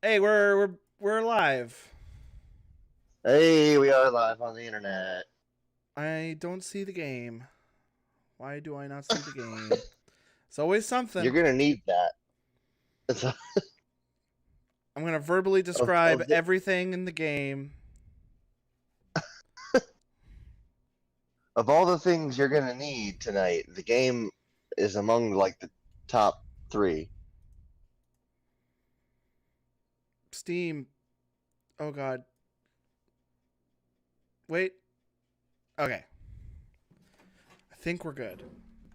Hey, we're live. Hey, we are live on the internet. I don't see the game. Why do I not see the game? It's always You're something. gonna need that. It's I'm gonna verbally of describe of the everything in the game. of all the things you're gonna need tonight, the game is among like the top three. Steam. Oh god. Wait. Okay. I think we're good.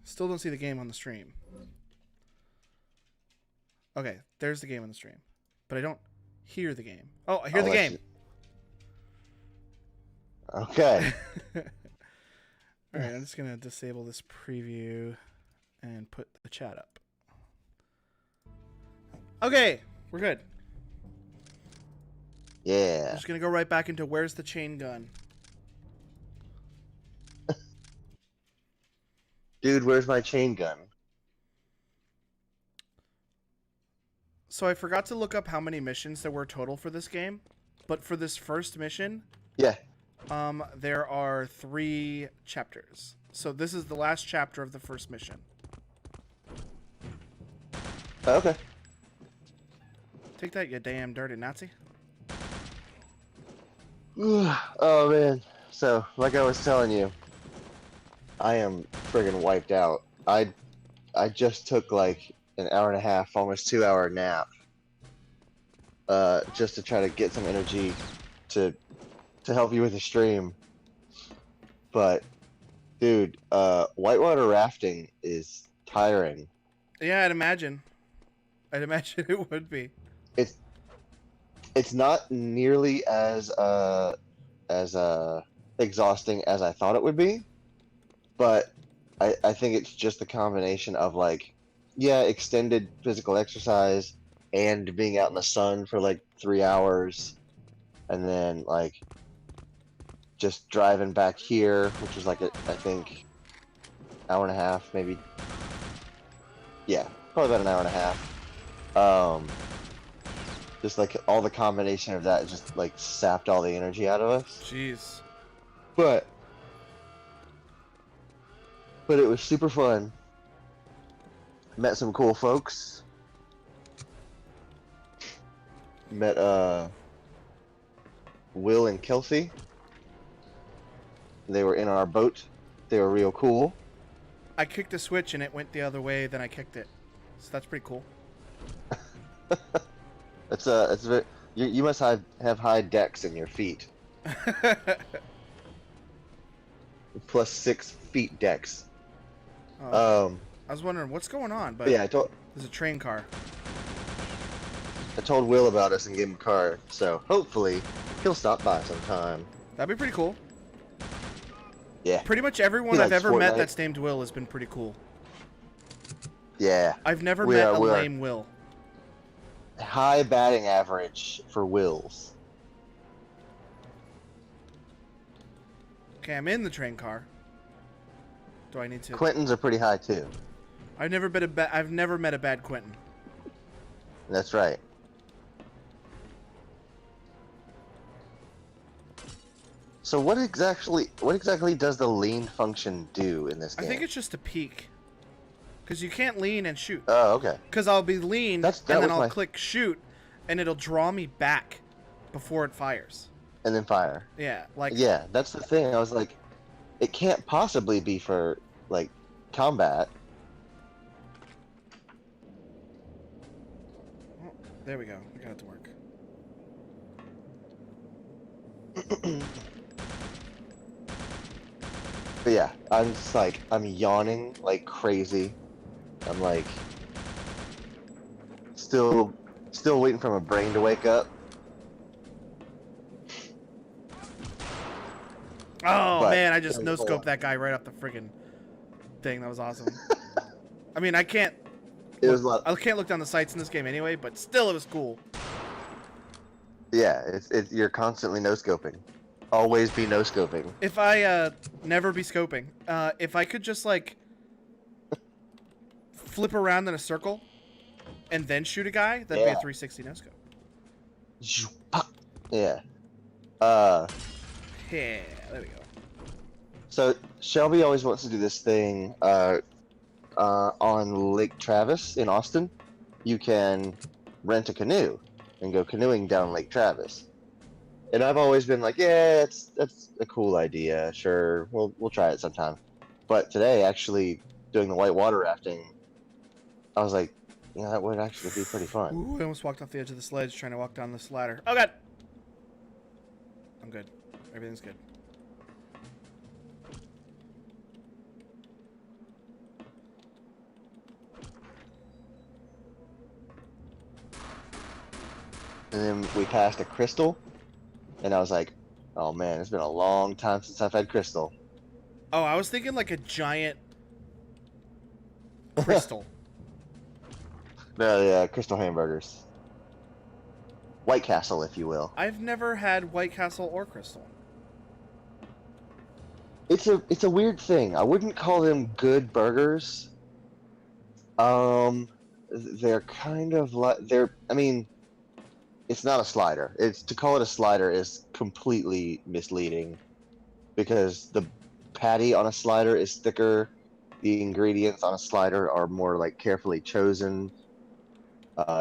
Still don't see the game on the stream. Okay, there's the game on the stream. But I don't hear the game. Oh, I hear I'll the let game. you. Okay. Alright, I'm just gonna disable this preview and put the chat up. Okay, we're good. I'm Yeah. just gonna go right back into where's the chain gun. Dude, where's my chain gun? So I forgot to look up how many missions there were total for this game, but for this first mission, Yeah. there are 3 chapters. So this is the last chapter of the first mission. Okay. Take that, you damn dirty Nazi. Oh man. So, like I was telling you, I am friggin' wiped out. I just took like an hour and a half, almost 2 hour nap, just to try to get some energy to help you with the stream. But dude, whitewater rafting is tiring. Yeah, I'd imagine. I'd imagine it would be. It's it's not nearly as exhausting as I thought it would be, but I think it's just the combination of like, yeah, extended physical exercise and being out in the sun for like 3 hours, and then like just driving back here, which was like I think hour and a half, maybe. Yeah, probably about an hour and a half. Just like all the combination of that just like sapped all the energy out of us. Jeez. But it was super fun. Met some cool folks. Met Will and Kelsey. They were in our boat. They were real cool. I kicked a switch and it went the other way than I kicked it. So that's pretty cool. It's very, you must have high decks in your feet. Plus 6 feet decks. Oh, I was wondering what's going on, but yeah, there's a train car. I told Will about us and gave him a card, so hopefully he'll stop by sometime. That'd be pretty cool. Yeah. Pretty much everyone He I've likes ever met Fortnite. that's named Will has been pretty cool. Yeah. I've never met a we are lame Will. high batting average for Wills. Okay, I'm in the train car. Do I need to? Quentin's are pretty high too. I've never met a bad Quentin. That's right. So what exactly does the lean function do in this game? I think it's just a peek. Because you can't lean and shoot. Oh, okay. Because I'll be lean, That and then was I'll click shoot, and it'll draw me back before it fires. And then fire. Yeah, like... Yeah, that's the thing. I was like, it can't possibly be for, like, combat. Oh, there we go. I got it to work. But yeah, I'm just like, I'm yawning like crazy. I'm like, still waiting for my brain to wake up. Oh, But man, I just it was no-scoped that guy right off the friggin' thing. That was awesome. I mean, I can't look down the sights in this game anyway, but still it was cool. Yeah, you're constantly no scoping. Always be no scoping. If I never be scoping, if I could just like flip around in a circle and then shoot a guy, that'd be a 360 no scope. Yeah. Yeah, there we go. So Shelby always wants to do this thing on Lake Travis in Austin. You can rent a canoe and go canoeing down Lake Travis. And I've always been like, yeah, that's a cool idea. Sure, we'll try it sometime. But today, actually doing the whitewater rafting, I was like, yeah, that would actually be pretty fun. Ooh, I almost walked off the edge of the sledge trying to walk down this ladder. Oh god! I'm good. Everything's good. And then we passed a crystal, and I was like, oh man, it's been a long time since I've had crystal. Oh, I was thinking like a giant crystal. No, yeah, crystal hamburgers. White Castle, if you will. I've never had White Castle or Crystal. It's a weird thing. I wouldn't call them good burgers. They're kind of like I mean, it's not a slider. It's to call it a slider is completely misleading because the patty on a slider is thicker. The ingredients on a slider are more like carefully chosen.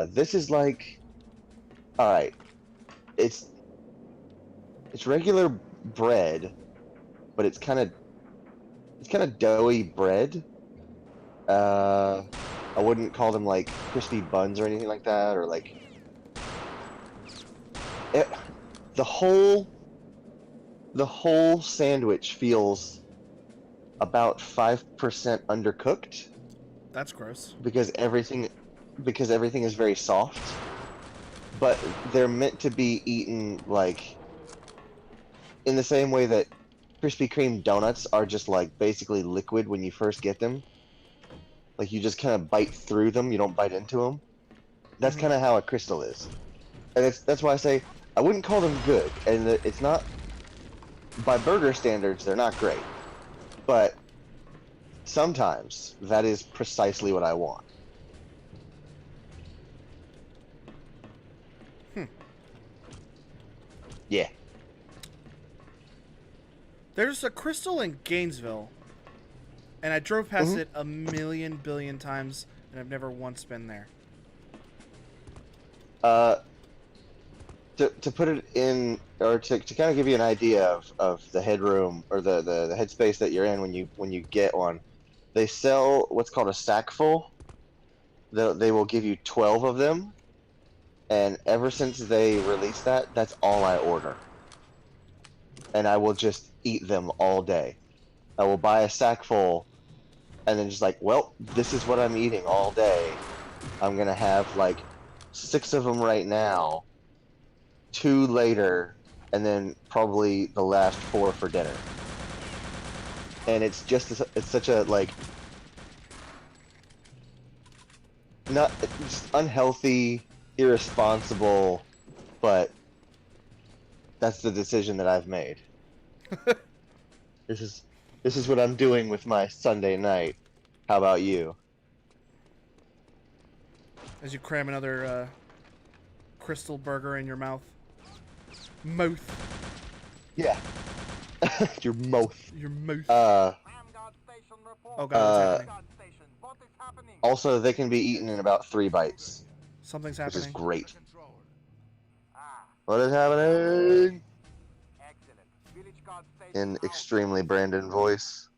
This is like, all right, it's regular bread, but it's kind of doughy bread. I wouldn't call them like crispy buns or anything like that, or like the whole sandwich feels about 5% undercooked. That's gross. Because everything is very soft. But they're meant to be eaten like in the same way that Krispy Kreme donuts are just like basically liquid when you first get them. Like you just kind of bite through them, you don't bite into them. That's kind of how a crystal is. And that's why I say I wouldn't call them good. And it's not, by burger standards, they're not great. But sometimes that is precisely what I want. Yeah. There's a Crystal in Gainesville, and I drove past it a million billion times, and I've never once been there. To put it in, or to kind of give you an idea of the headroom or the headspace that you're in when you get one, they sell what's called a sack full. They will give you 12 of them, and ever since they released that, that's all I order. And I will just eat them all day. I will buy a sack full, and then just like, well, this is what I'm eating all day. I'm gonna have like 6 of them right now, 2 later, and then probably the last 4 for dinner. And it's such a like not just unhealthy, irresponsible, but that's the decision that I've made. This is what I'm doing with my Sunday night. How about you? As you cram another Crystal burger in your mouth. Yeah. Your mouth. Your mouth. Oh god, what's happening? Also, they can be eaten in about 3 bites. Something's happening. Which is great. What is happening? In extremely Brandon voice.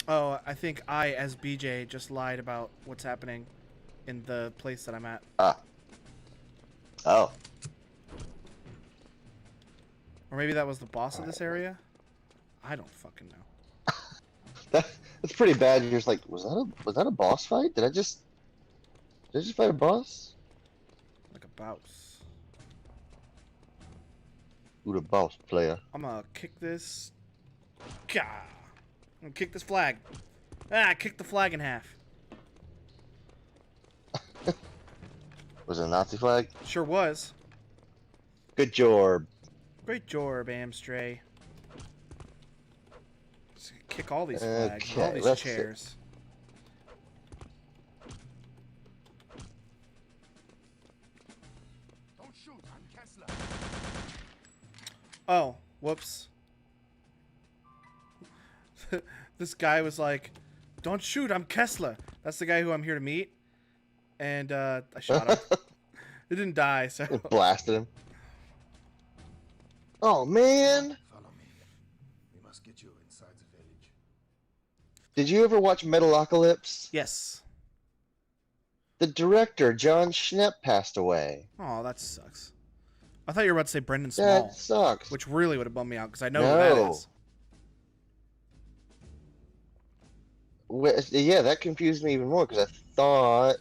Oh, I think I, as BJ, just lied about what's happening in the place that I'm at. Ah. Oh. Or maybe that was the boss of this area? I don't fucking know. That's pretty bad. You're just like, was that a boss fight? Did I just fight a boss? Like a boss. Who the boss player? I'm gonna kick this. Gah! I'm gonna kick this flag. Ah, I kicked the flag in half. Was it a Nazi flag? Sure was. Good job. Great job, Amstray. Just kick all these flags, Okay, all these chairs. Don't shoot. Oh, whoops. This guy was like, "Don't shoot, I'm Kessler." That's the guy who I'm here to meet. And I shot him. It didn't die, so. Blasted him. Oh, man. Follow me. We must get you inside the village. Did you ever watch Metalocalypse? Yes. The director, John Schnepp, passed away. Oh, that sucks. I thought you were about to say Brendan Small. That sucks. Which really would have bummed me out, because I know who that is. Yeah, that confused me even more, because I thought...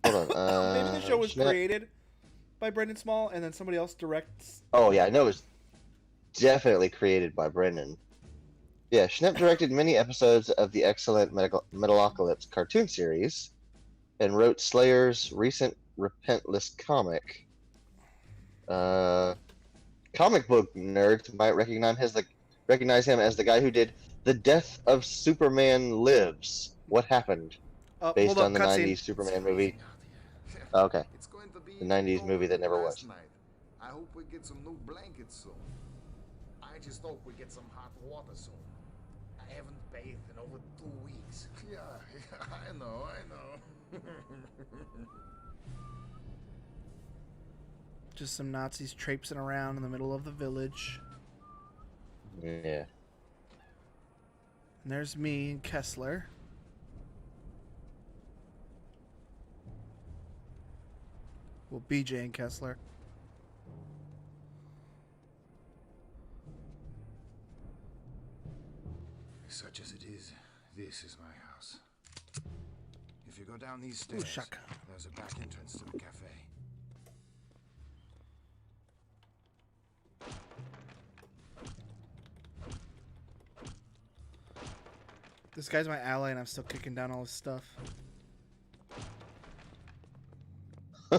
Hold on. Maybe the show was created by Brendan Small, and then somebody else directs. Oh, yeah, I know it was definitely created by Brendan. Yeah, Schnepp directed many episodes of the excellent Metalocalypse cartoon series, and wrote Slayer's recent Repentless comic. Comic book nerds might recognize him as the guy who did The Death of Superman Lives. What happened? Based on the 90s Superman movie. Oh, okay. The 90s movie that never was. I hope we get some new blankets soon. I just hope we get some hot water soon. I haven't bathed in over 2 weeks. Yeah, I know. Just some Nazis traipsing around in the middle of the village. Yeah. And there's me and Kessler. Well, BJ and Kessler. Such as it is, this is my house. If you go down these stairs, there's a back entrance to the cafe. This guy's my ally, and I'm still kicking down all his stuff. I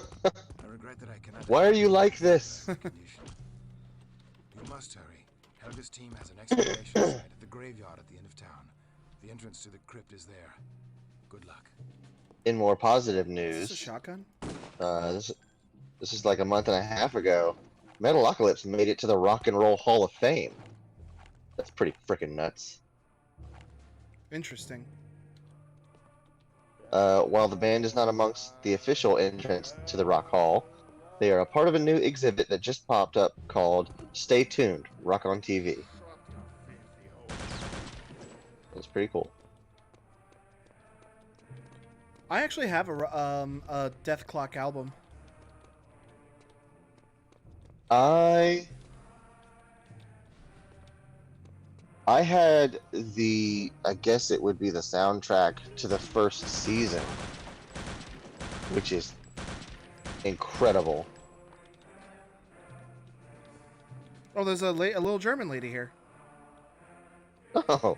regret that I cannot. Why are you like this? You must hurry. Helga's team has an excavation site at the graveyard at the end of town. The entrance to the crypt is there. Good luck. In more positive Is news, this a shotgun? this is like a month and a half ago. Metalocalypse made it to the Rock and Roll Hall of Fame. That's pretty freaking nuts. Interesting. While the band is not amongst the official entrance to the Rock Hall, they are a part of a new exhibit that just popped up called Stay Tuned, Rock on TV. That's pretty cool. I actually have a Death Clock album. I had I guess it would be the soundtrack to the first season, which is incredible. Oh, there's a little German lady here. Oh.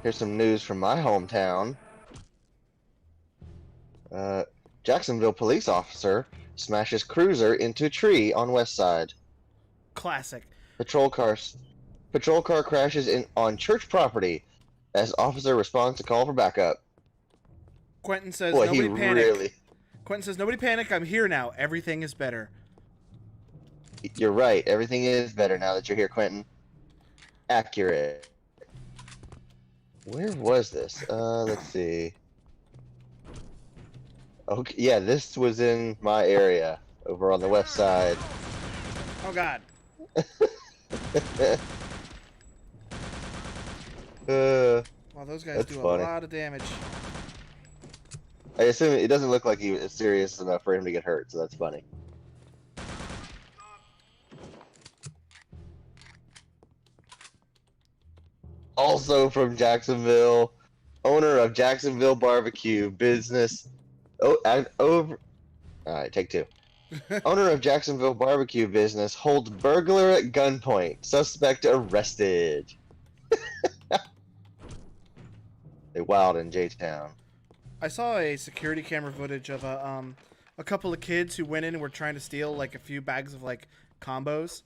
Here's some news from my hometown. Jacksonville police officer smashes cruiser into a tree on West Side. Classic. Patrol car crashes on church property as officer responds to call for backup. Quentin says, Boy, nobody panic. Really... Quentin says, nobody panic. I'm here now. Everything is better. You're right. Everything is better now that you're here, Quentin. Accurate. Where was this? Let's see. Okay, yeah, this was in my area, over on the west side. Oh, God. Well, those guys do funny. a lot of damage. I assume it doesn't look like he was serious enough for him to get hurt, so that's funny. Also from Jacksonville, owner of Jacksonville Barbecue Business. Alright, take two. Owner of Jacksonville Barbecue Business holds burglar at gunpoint. Suspect arrested. They wild in J-Town. I saw a security camera footage of a couple of kids who went in and were trying to steal like a few bags of like combos.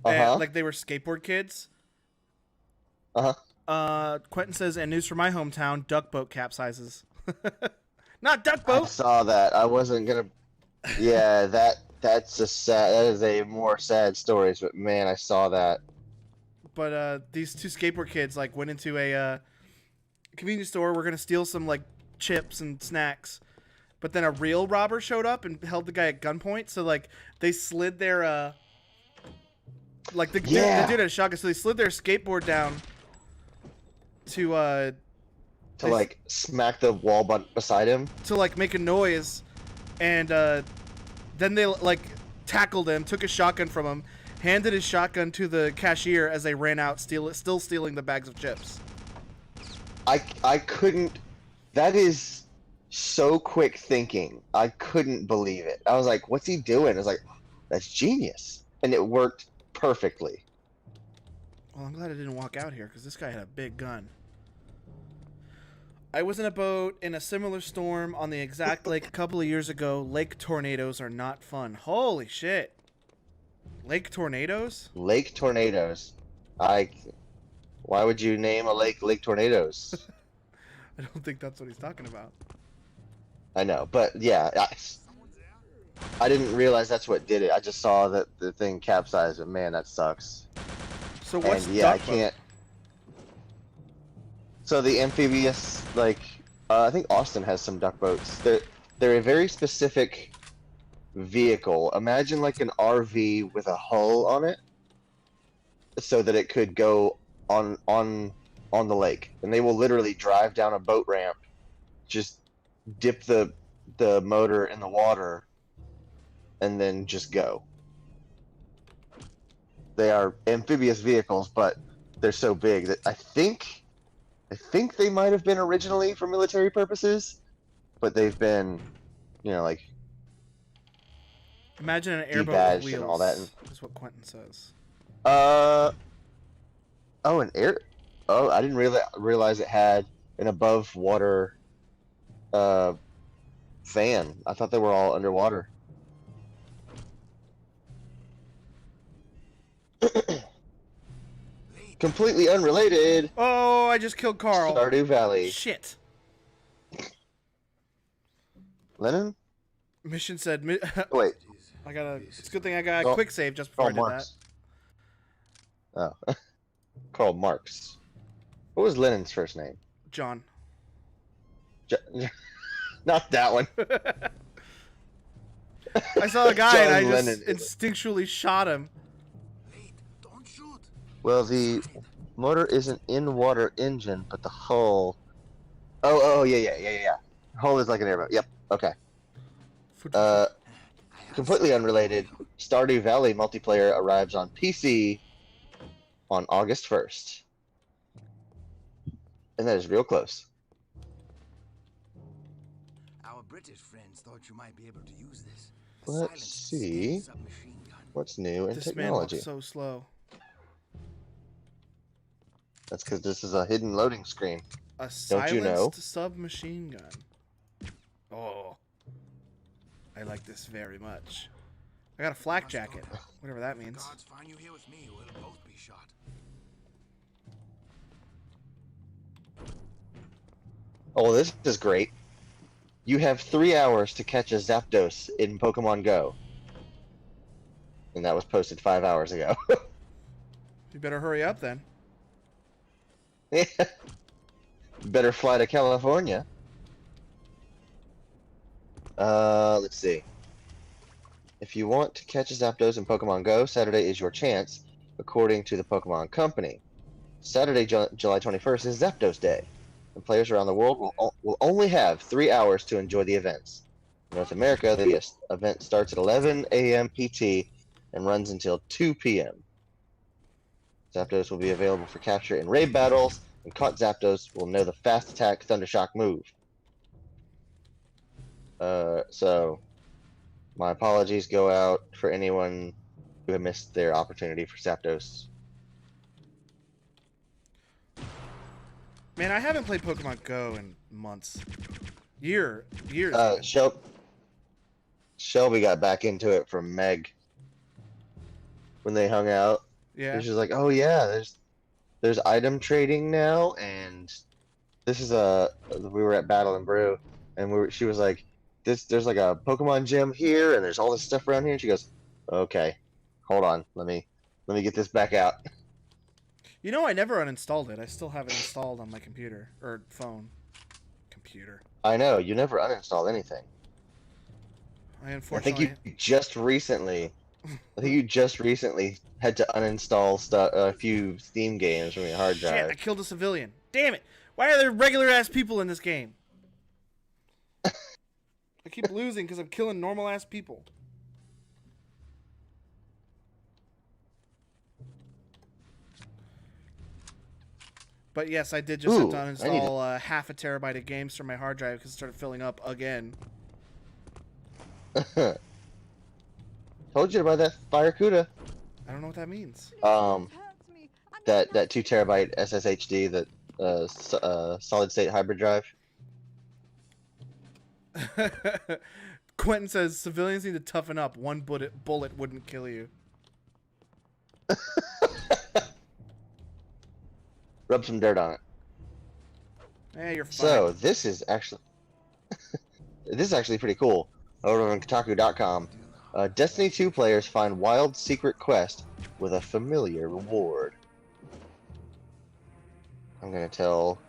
Uh-huh. Like they were skateboard kids. Uh-huh. Quentin says, and news from my hometown, duck boat capsizes. Not duck I boat. saw that. I wasn't gonna. Yeah, that's a sad. That is a more sad story. But man, I saw that. But these two skateboard kids like went into a convenience store. We're gonna steal some like chips and snacks. But then a real robber showed up and held the guy at gunpoint. So like they slid their like the dude had a shotgun. So they slid their skateboard down to like smack the wall beside him to like make a noise, and then they like tackled him, took a shotgun from him, handed his shotgun to the cashier as they ran out, still stealing the bags of chips. I couldn't. That is so quick thinking. I couldn't believe it. I was like, "What's he doing?" I was like, "That's genius," and it worked perfectly. Well, I'm glad I didn't walk out here because this guy had a big gun. I was in a boat in a similar storm on the exact lake a couple of years ago. Lake tornadoes are not fun. Holy shit. Lake tornadoes? Lake tornadoes. Why would you name a lake Lake Tornadoes? I don't think that's what he's talking about. I know, but yeah, I didn't realize that's what did it. I just saw that the thing capsized, and man, that sucks. So what's and, yeah, I can't. So the amphibious, like, I think Austin has some duck boats. They're a very specific vehicle. Imagine like an RV with a hull on it, so that it could go on the lake, and they will literally drive down a boat ramp, just dip the motor in the water, and then just go. They are amphibious vehicles, but they're so big that I think they might have been originally for military purposes, but they've been, like imagine an airboat with wheels. And all that. Is what Quentin says. An air. Oh, I didn't realize it had an above water fan. I thought they were all underwater. Completely unrelated. Oh, I just killed Carl. Stardew Valley. Shit. Lennon? Mission said. Wait. It's a good thing I got a quick save just before I did that. Oh. Karl Marx. What was Lennon's first name? John. Not that one. I saw a guy and I just Lennon. instinctually shot him. Don't shoot. Well, the motor is an in-water engine, but the hull... Oh, yeah. Hull is like an airboat. Yep, okay. Completely unrelated, Stardew Valley multiplayer arrives on PC on August 1st. And that is real close. Our British friends thought you might be able to use this. Let's see what's new in this technology. Man looks so slow. That's because this is a hidden loading screen. A silenced you know? submachine gun. Oh, I like this very much. I got a flak jacket, whatever that means. Guards find you here with me, we'll both be shot. Oh, this is great. You have 3 hours to catch a Zapdos in Pokemon Go. And that was posted 5 hours ago. You better hurry up then. Better fly to California. Let's see. If you want to catch a Zapdos in Pokemon Go, Saturday is your chance, according to the Pokemon Company. Saturday, July 21st is Zapdos Day, and players around the world will only have 3 hours to enjoy the events. In North America, the event starts at 11 a.m. PT and runs until 2 p.m. Zapdos will be available for capture in raid battles, and caught Zapdos will know the fast attack Thundershock move. So my apologies go out for anyone who had missed their opportunity for Zapdos. Man, I haven't played Pokemon Go in months. Years. Shelby got back into it from Meg. when they hung out. Yeah. And she's like, "Oh yeah, there's item trading now, and this is we were at Battle and Brew, and she was like, there's like a Pokemon gym here, and there's all this stuff around here." And she goes, "Okay, hold on, let me get this back out." You know, I never uninstalled it. I still have it installed on my computer or phone. Computer. I know you never uninstalled anything. I I think you unfortunately. just recently, I think you just recently had to uninstall a few Steam games from your hard Shit! I drive. killed a civilian. Damn it! Why are there regular ass people in this game? I keep losing because I'm killing normal ass people. But yes, I did just have to Ooh, I need uninstall half a terabyte of games from my hard drive because it started filling up again. to. Told you about that Firecuda. I don't know what that means. That 2 terabyte SSHD, that solid state hybrid drive. Quentin says civilians need to toughen up. One bullet wouldn't kill you. Rub some dirt on it. Hey, you're fine. So this is actually pretty cool. Over on Kotaku.com, Destiny 2 players find wild secret quest with a familiar reward. I'm gonna tell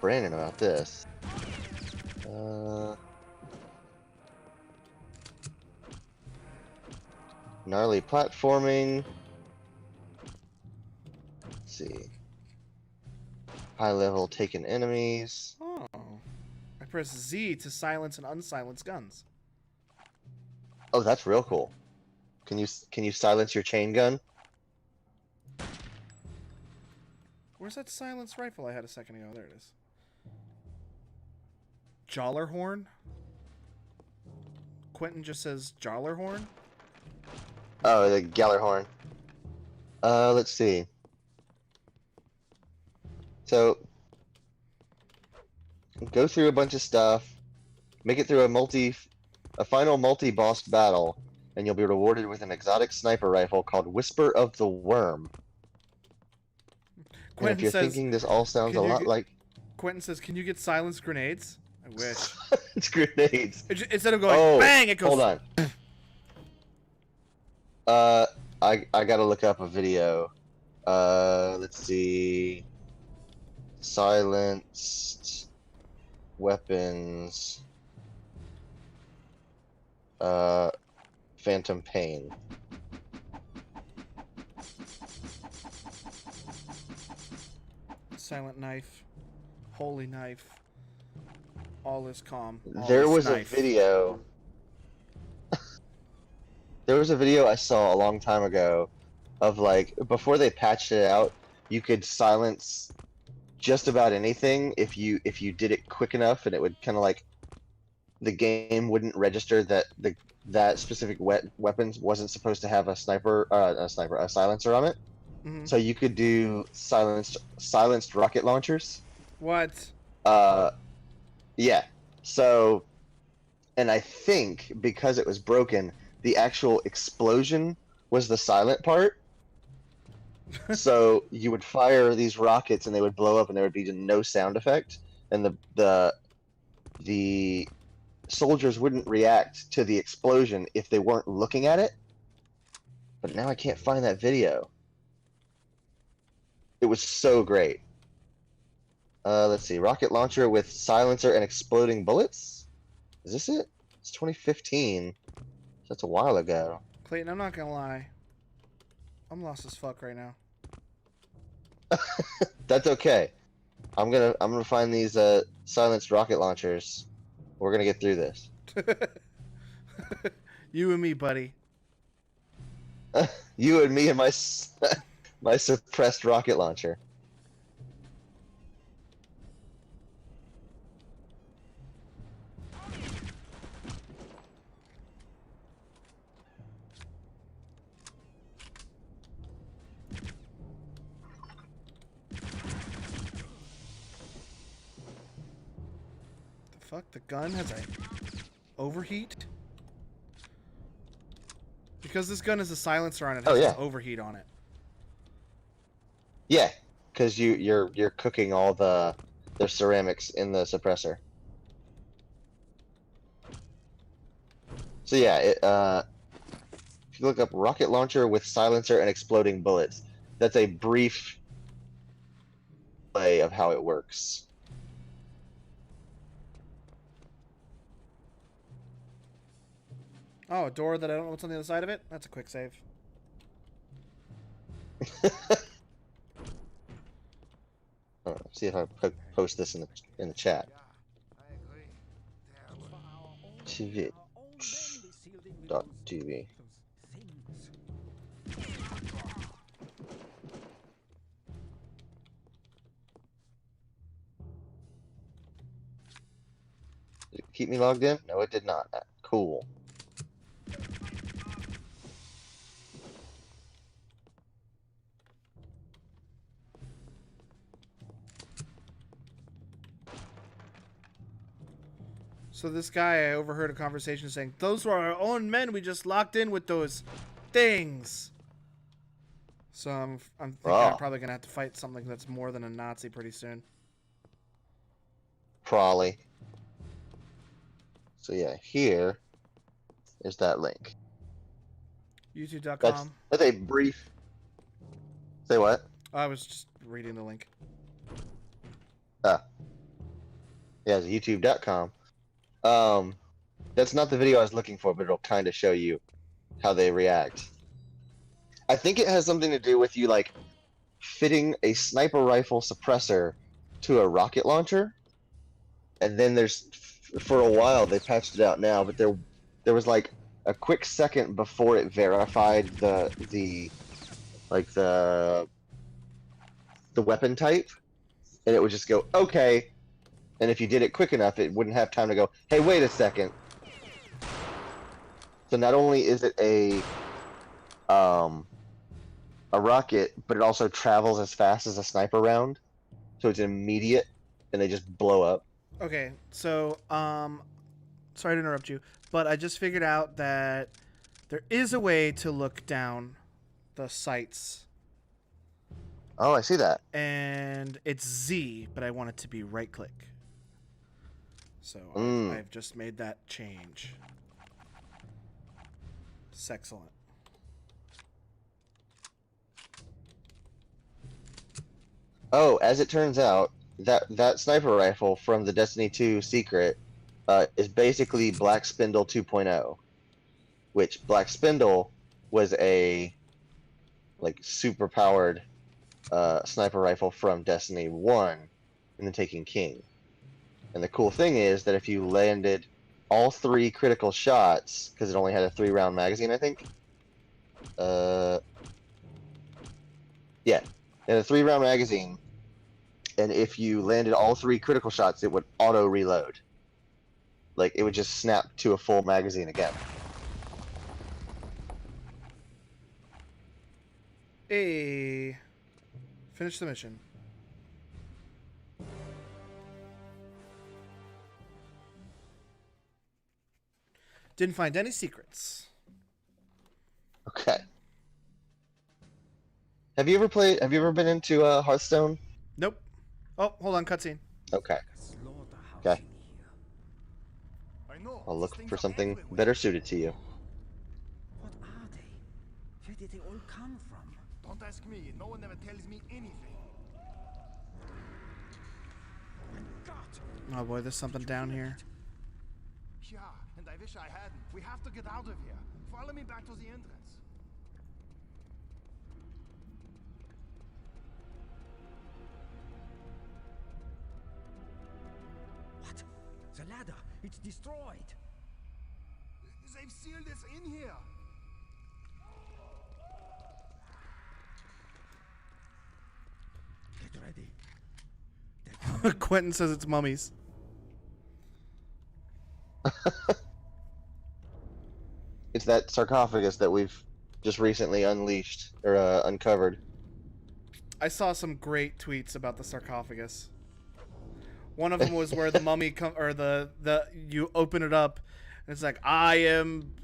Brandon about this. Gnarly platforming. Let's see. High level taken enemies. Oh. I press Z to silence and unsilence guns. Oh, that's real cool. Can you silence your chain gun? Where's that silenced rifle I had a second ago? There it is. Jollerhorn? Quentin just says Jollerhorn? Oh, the Gallarhorn. Let's see. So, go through a bunch of stuff, make it through a final multi-boss battle, and you'll be rewarded with an exotic sniper rifle called Whisper of the Worm. And if you're thinking this all sounds a lot like... Quentin says, can you get silenced grenades? I wish. It's grenades. Instead of going, bang, it goes... Hold on. I gotta look up a video. Let's see... Silenced weapons, Phantom Pain. Silent knife, holy knife, all is calm. There was a video. There was a video I saw a long time ago of, like, before they patched it out, you could silence just about anything if you did it quick enough, and it would kind of like, the game wouldn't register that that specific weapons wasn't supposed to have a silencer on it. Mm-hmm. So you could do silenced rocket launchers. What? Yeah. So, and I think because it was broken, the actual explosion was the silent part. So you would fire these rockets and they would blow up and there would be no sound effect, and the soldiers wouldn't react to the explosion if they weren't looking at it. But now I can't find that video. It was so great. Let's see. Rocket launcher with silencer and exploding bullets? Is this it? It's 2015. That's a while ago. Clayton, I'm not gonna lie. I'm lost as fuck right now. That's okay. I'm gonna find these silenced rocket launchers. We're gonna get through this. You and me, buddy. You and me and my my suppressed rocket launcher. The fuck? The gun has a overheat? Because this gun is a silencer on it. It Oh, has yeah. an overheat on it. Yeah, because you're cooking all the ceramics in the suppressor. So yeah, if you look up rocket launcher with silencer and exploding bullets, that's a brief play of how it works. Oh, a door that I don't know what's on the other side of it? That's a quick save. See if I post this in the chat. Yeah, I agree. Terrible. TV. .tv. Did it keep me logged in? No, it did not. Cool. So this guy, I overheard a conversation saying, "Those were our own men. We just locked in with those things." So I'm thinking I'm probably gonna have to fight something that's more than a Nazi pretty soon. Probably. So yeah, here is that link. YouTube.com. That's a brief. Say what? I was just reading the link. Yeah, it's YouTube.com. That's not the video I was looking for, but it'll kind of show you how they react. I think it has something to do with you like fitting a sniper rifle suppressor to a rocket launcher, and then there's for a while they patched it out now, but there was like a quick second before it verified the weapon type, and it would just go okay. And if you did it quick enough, it wouldn't have time to go, hey, wait a second. So not only is it a rocket, but it also travels as fast as a sniper round. So it's immediate, and they just blow up. Okay, so sorry to interrupt you, but I just figured out that there is a way to look down the sights. Oh, I see that. And it's Z, but I want it to be right click. So I've just made that change. It's excellent. Oh, as it turns out, that sniper rifle from the Destiny 2 secret is basically Black Spindle 2.0, which Black Spindle was a like super powered sniper rifle from Destiny 1 and the Taken King. And the cool thing is that if you landed all 3 critical shots, because it only had a 3-round magazine, I think. Yeah, it had a 3-round magazine, and if you landed all 3 critical shots, it would auto reload. Like it would just snap to a full magazine again. Hey, finish the mission. Didn't find any secrets. Okay. Have you ever been into Hearthstone? Nope. Oh, hold on, cutscene. Okay. Okay. I know. I'll look these for things are something everywhere. better suited to you. What are they? Where did they all come from? Don't ask me. No one ever tells me anything. Oh boy, there's something down here. Yeah, and I wish I hadn't. We have to get out of here. Follow me back to the entrance. What? The ladder. It's destroyed. They've sealed us in here. Get ready. Quentin says it's mummies. It's that sarcophagus that we've just recently unleashed or uncovered. I saw some great tweets about the sarcophagus. One of them was where the mummy you open it up and it's like I'm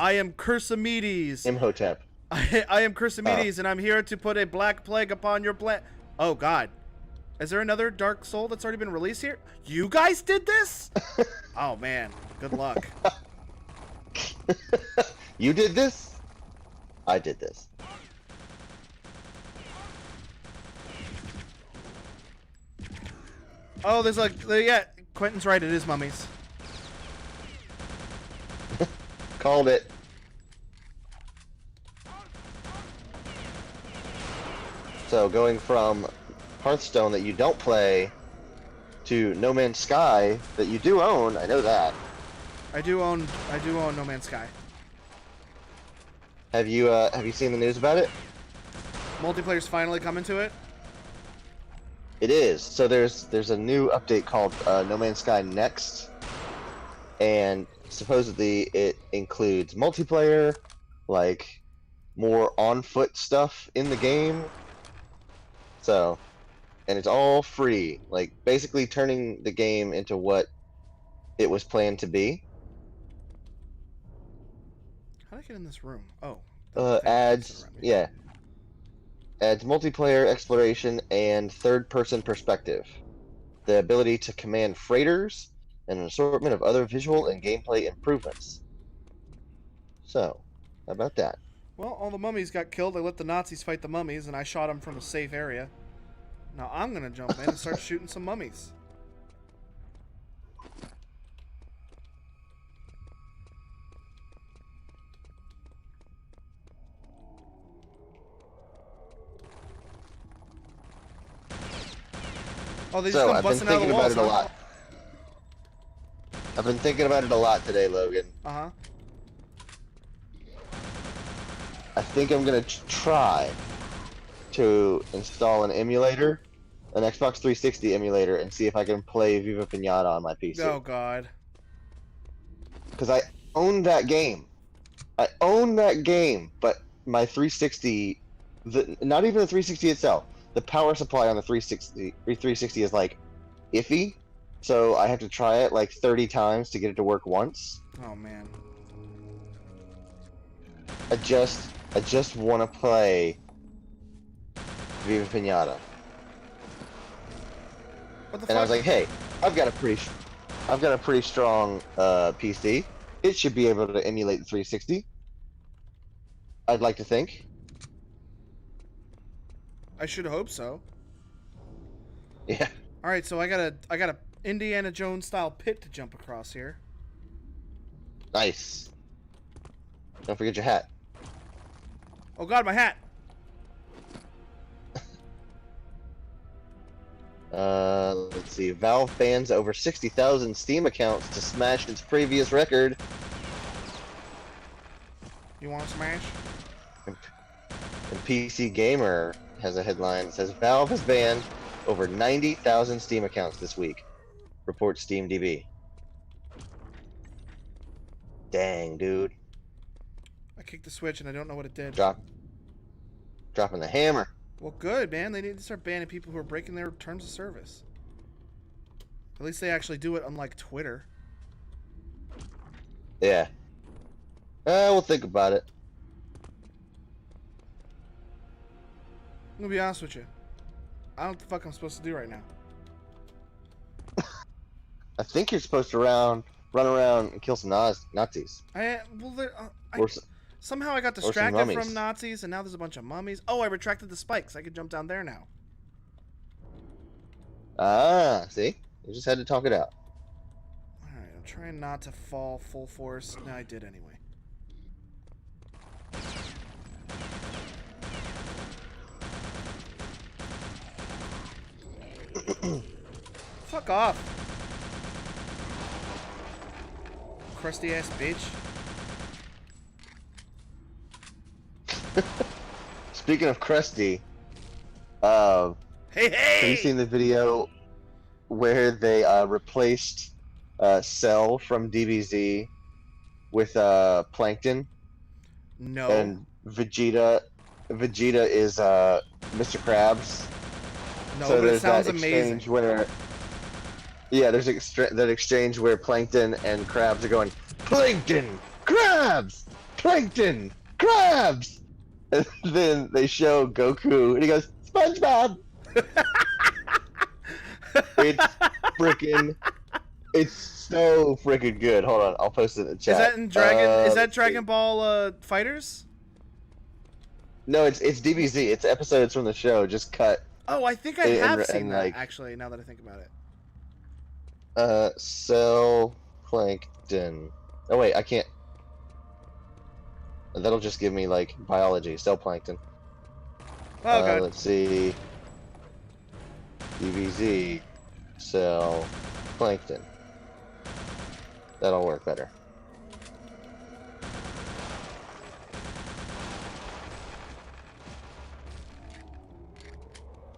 I am Cursimedes. Imhotep. I am Cursimedes, and I'm here to put a black plague upon your planet. Oh, God. Is there another Dark Soul that's already been released here? You guys did this? Oh, man. Good luck. You did this? I did this. Oh, there's like, yeah, Quentin's right. It is mummies. Called it. So going from Hearthstone that you don't play to No Man's Sky that you do own, I know that. I do own No Man's Sky. Have you seen the news about it? Multiplayer's finally coming to it. It is. So there's a new update called No Man's Sky Next, and supposedly it includes multiplayer, like more on-foot stuff in the game. So, and it's all free, like basically turning the game into what it was planned to be. How did I get in this room? Oh. Adds multiplayer exploration and third-person perspective, the ability to command freighters, and an assortment of other visual and gameplay improvements. So, how about that? Well, all the mummies got killed. I let the Nazis fight the mummies, and I shot them from a safe area. Now I'm gonna jump in and start shooting some mummies. Oh, they just come I've been busting out of thinking the about walls, it a lot. I've been thinking about it a lot today, Logan. Uh-huh. I think I'm gonna try to install an emulator, an Xbox 360 emulator, and see if I can play Viva Pinata on my PC. Oh, God. Because I own that game. I own that game, but my 360, not even the 360 itself, the power supply on the 360 is like iffy, so I have to try it like 30 times to get it to work once. Oh, man. I just want to play Viva Pinata. What the And I was fuck? like, hey, I've got a pretty strong PC. It should be able to emulate the 360. I'd like to think. I should hope so. Yeah. All right, so I got a Indiana Jones style pit to jump across here. Nice. Don't forget your hat. Oh, God, my hat. Let's see. Valve bans over 60,000 Steam accounts to smash its previous record. You want to smash? And PC Gamer has a headline that says Valve has banned over 90,000 Steam accounts this week. Reports SteamDB. Dang, dude. I kicked the switch and I don't know what it did. Dropping the hammer. Well, good, man. They need to start banning people who are breaking their terms of service. At least they actually do it, unlike Twitter. Yeah. We'll think about it. I'm gonna be honest with you. I don't know what the fuck I'm supposed to do right now. I think you're supposed to run around and kill some Nazis. Somehow I got some distracted mummies. from Nazis, and now there's a bunch of mummies. Oh, I retracted the spikes. I could jump down there now. Ah, see? You just had to talk it out. Alright, I'm trying not to fall full force. No, I did anyway. Fuck off. Crusty ass bitch. Speaking of Krusty, Hey, hey! have you seen the video where they replaced Cell from DBZ with Plankton? No. And Vegeta is Mr. Krabs. No, So but it there's sounds that amazing. exchange where, yeah, there's that exchange where Plankton and Krabs are going, Plankton, Krabs! crabs, plankton, crabs. And then they show Goku, and he goes, SpongeBob. It's freaking. It's so freaking good. Hold on, I'll post it in the chat. Is that in Dragon? Is that let's see. Dragon Ball Fighters? No, it's DBZ. It's episodes from the show, just cut. Oh, I think I And- have and, seen that, like- actually, now that I think about it. Cell plankton. Oh wait, I can't. That'll just give me like biology, cell plankton. Oh, God. Let's see. DBZ, cell plankton. That'll work better.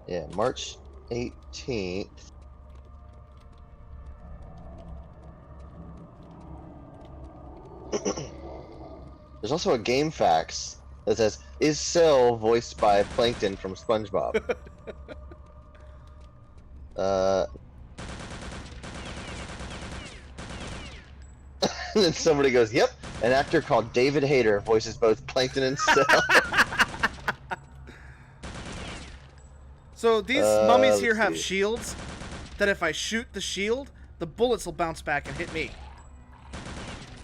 Yeah, March 18th. There's also a game facts that says, "Is Cell voiced by Plankton from SpongeBob?" And then somebody goes, "Yep, an actor called David Hayter voices both Plankton and Cell." So these mummies here let's have see. shields that if I shoot the shield, the bullets will bounce back and hit me.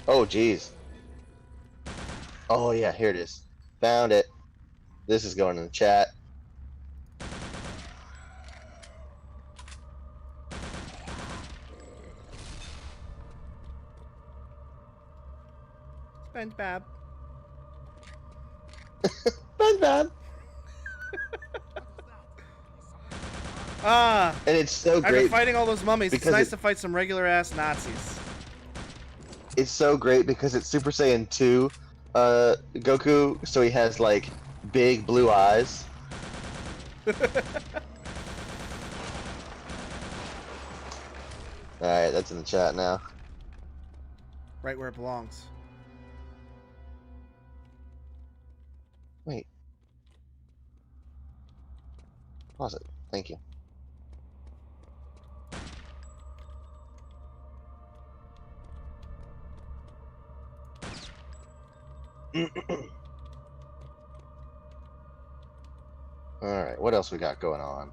Oh, jeez. Oh, yeah, here it is. Found it. This is going in the chat. SpongeBob. SpongeBob. Ah, And it's so after great. fighting all those mummies, it's because nice it- to fight some regular-ass Nazis. It's so great because it's Super Saiyan 2 Goku, so he has like big blue eyes. Alright, that's in the chat now. Right where it belongs. Wait. Pause it. Thank you. Alright, what else we got going on?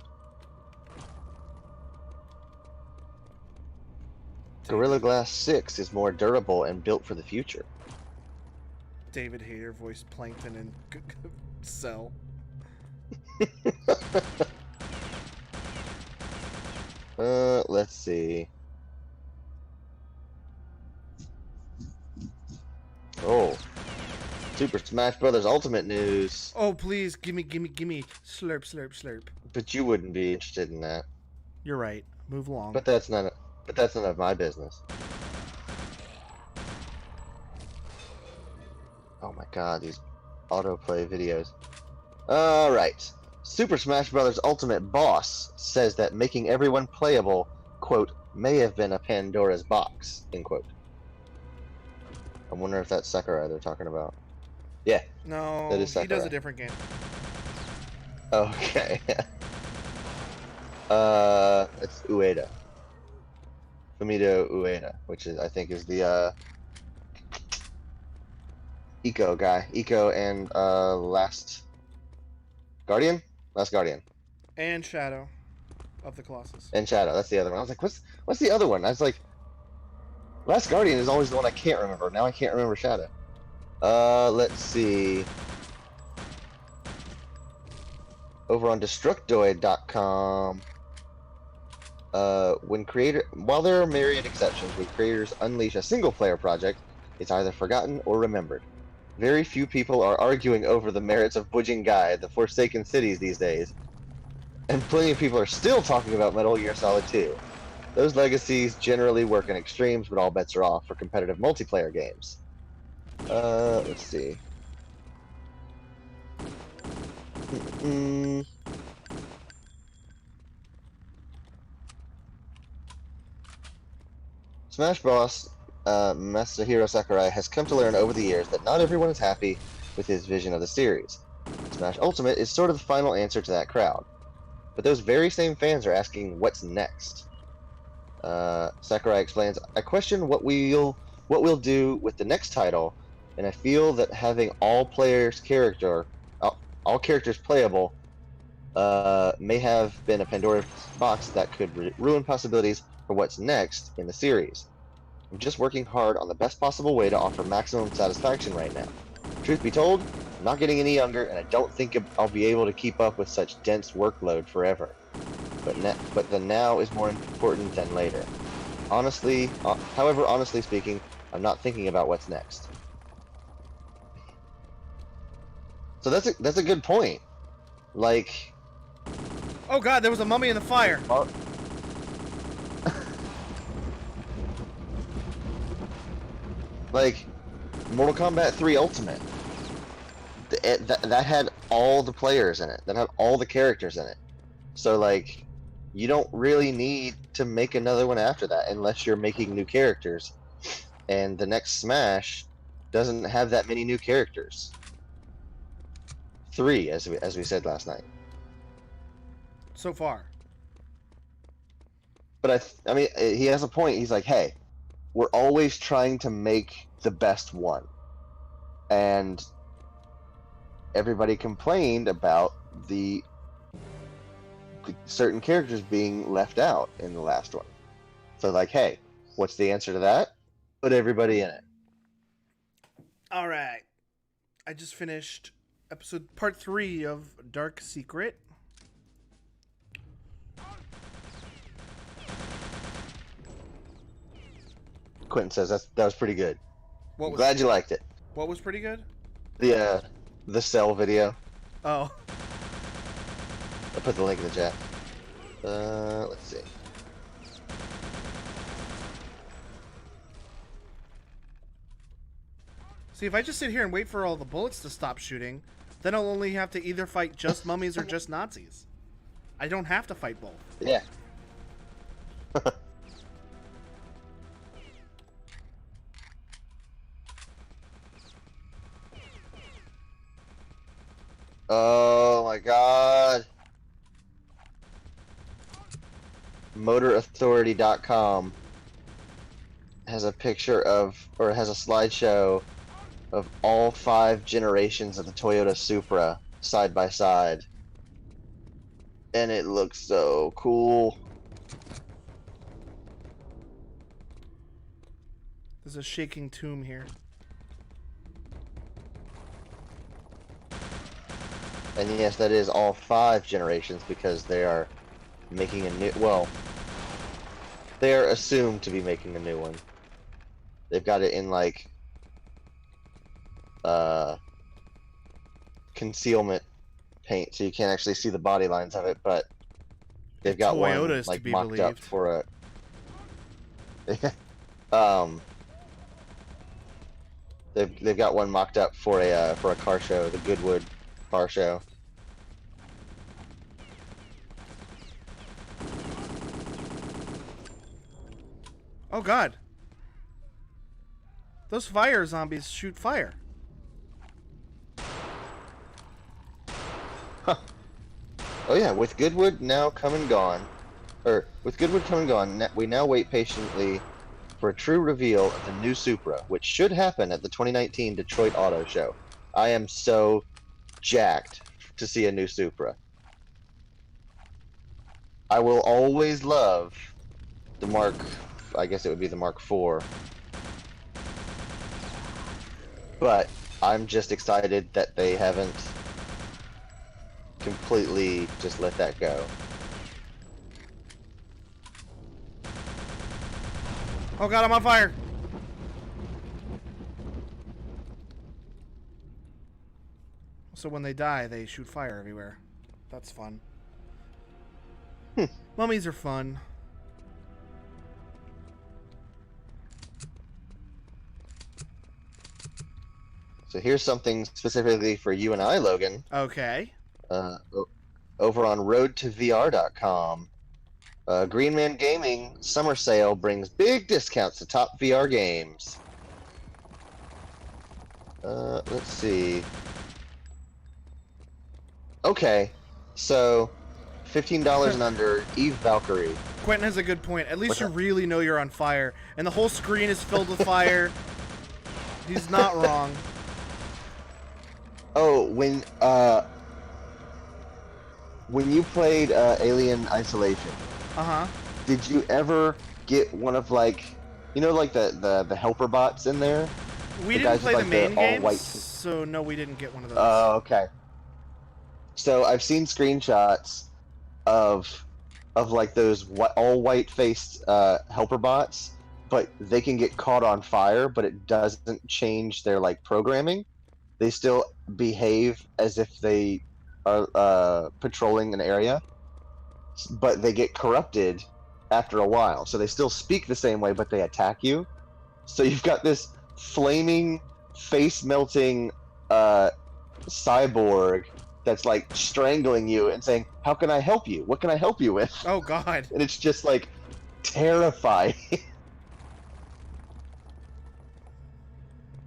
Gorilla Glass 6 is more durable and built for the future. David Hayter voiced Plankton and Cell. Let's see. Oh. Super Smash Brothers Ultimate news. Oh, please, gimme. Slurp, slurp, slurp. But you wouldn't be interested in that. You're right. Move along. But that's none of my business. Oh my god, these autoplay videos. Alright. Super Smash Bros. Ultimate Boss says that making everyone playable, quote, may have been a Pandora's box, end quote. I wonder if that's Sakurai they're talking about. Yeah. No, That is he does Sakurai. a different game. Okay. It's Ueda. Fumito Ueda, which is I think is the Eco guy. Eco and Last Guardian? Last Guardian. And Shadow of the Colossus. And Shadow, that's the other one. I was like, what's the other one? I was like, Last Guardian is always the one I can't remember. Now I can't remember Shadow. Let's see. Over on Destructoid.com, while there are myriad exceptions, when creators unleash a single-player project, it's either forgotten or remembered. Very few people are arguing over the merits of Bujingai, the Forsaken Cities these days, and plenty of people are still talking about Metal Gear Solid 2. Those legacies generally work in extremes, but all bets are off for competitive multiplayer games. Let's see. Smash Bros. Masahiro Sakurai has come to learn over the years that not everyone is happy with his vision of the series. Smash Ultimate is sort of the final answer to that crowd. But those very same fans are asking, what's next? Sakurai explains, I question what we'll do with the next title, and I feel that having all characters playable, may have been a Pandora's box that could ruin possibilities for what's next in the series. I'm just working hard on the best possible way to offer maximum satisfaction right now. Truth be told, I'm not getting any younger, and I don't think I'll be able to keep up with such dense workload forever. But the now is more important than later. However, honestly speaking, I'm not thinking about what's next. So that's a good point. Like, Oh god, there was a mummy in the fire. like Mortal Kombat 3 Ultimate. That had all the players in it. That had all the characters in it. So like, you don't really need to make another one after that unless you're making new characters. And the next Smash doesn't have that many new characters. 3, as we said last night. So far. But I mean, he has a point. He's like, hey, we're always trying to make the best one. And everybody complained about the certain characters being left out in the last one. So like, hey, what's the answer to that? Put everybody in it. All right. I just finished part 3 of Dark Secret. Quentin says that was pretty good. What was Glad you liked it. What was pretty good? The Cell video. Oh. I put the link in the chat. Let's see. See, if I just sit here and wait for all the bullets to stop shooting, then I'll only have to either fight just mummies or just Nazis. I don't have to fight both. Yeah. Oh my god. MotorAuthority.com has a picture of, or has a slideshow of all 5 generations of the Toyota Supra side by side. And it looks so cool. There's a shaking tomb here. And yes, that is all 5 generations because they are making a new, well, they are assumed to be making a new one. They've got it in like concealment paint, so you can't actually see the body lines of it, but they've got one like mocked up for a they've got one mocked up for a car show, the Goodwood car show. Oh god. Those fire zombies shoot fire. Huh. Oh yeah, with Goodwood now come and gone, we now wait patiently for a true reveal of the new Supra, which should happen at the 2019 Detroit Auto Show. I am so jacked to see a new Supra. I will always love the I guess it would be the Mark IV. But I'm just excited that they haven't completely just let that go. Oh god, I'm on fire. So when they die, they shoot fire everywhere. That's fun. Mummies are fun. So here's something specifically for you and I, Logan. Okay. Over on roadtovr.com, Green Man Gaming Summer Sale brings big discounts to top VR games. Let's see. Okay, so $15 and under, Eve Valkyrie. Quentin has a good point. At least you really know you're on fire, and the whole screen is filled with fire. He's not wrong. Oh, when you played Alien Isolation, Uh-huh. did you ever get one of like, like the helper bots in there? We The didn't guys play with the like the main all games, white. so no, we didn't get one of those. Oh, okay. So I've seen screenshots of like those all white faced helper bots, but they can get caught on fire, but it doesn't change their like programming. They still behave as if they are patrolling an area, but they get corrupted after a while. So they still speak the same way, but they attack you. So you've got this flaming, face melting cyborg that's like strangling you and saying, "How can I help you? What can I help you with?" Oh God. And it's just like terrifying.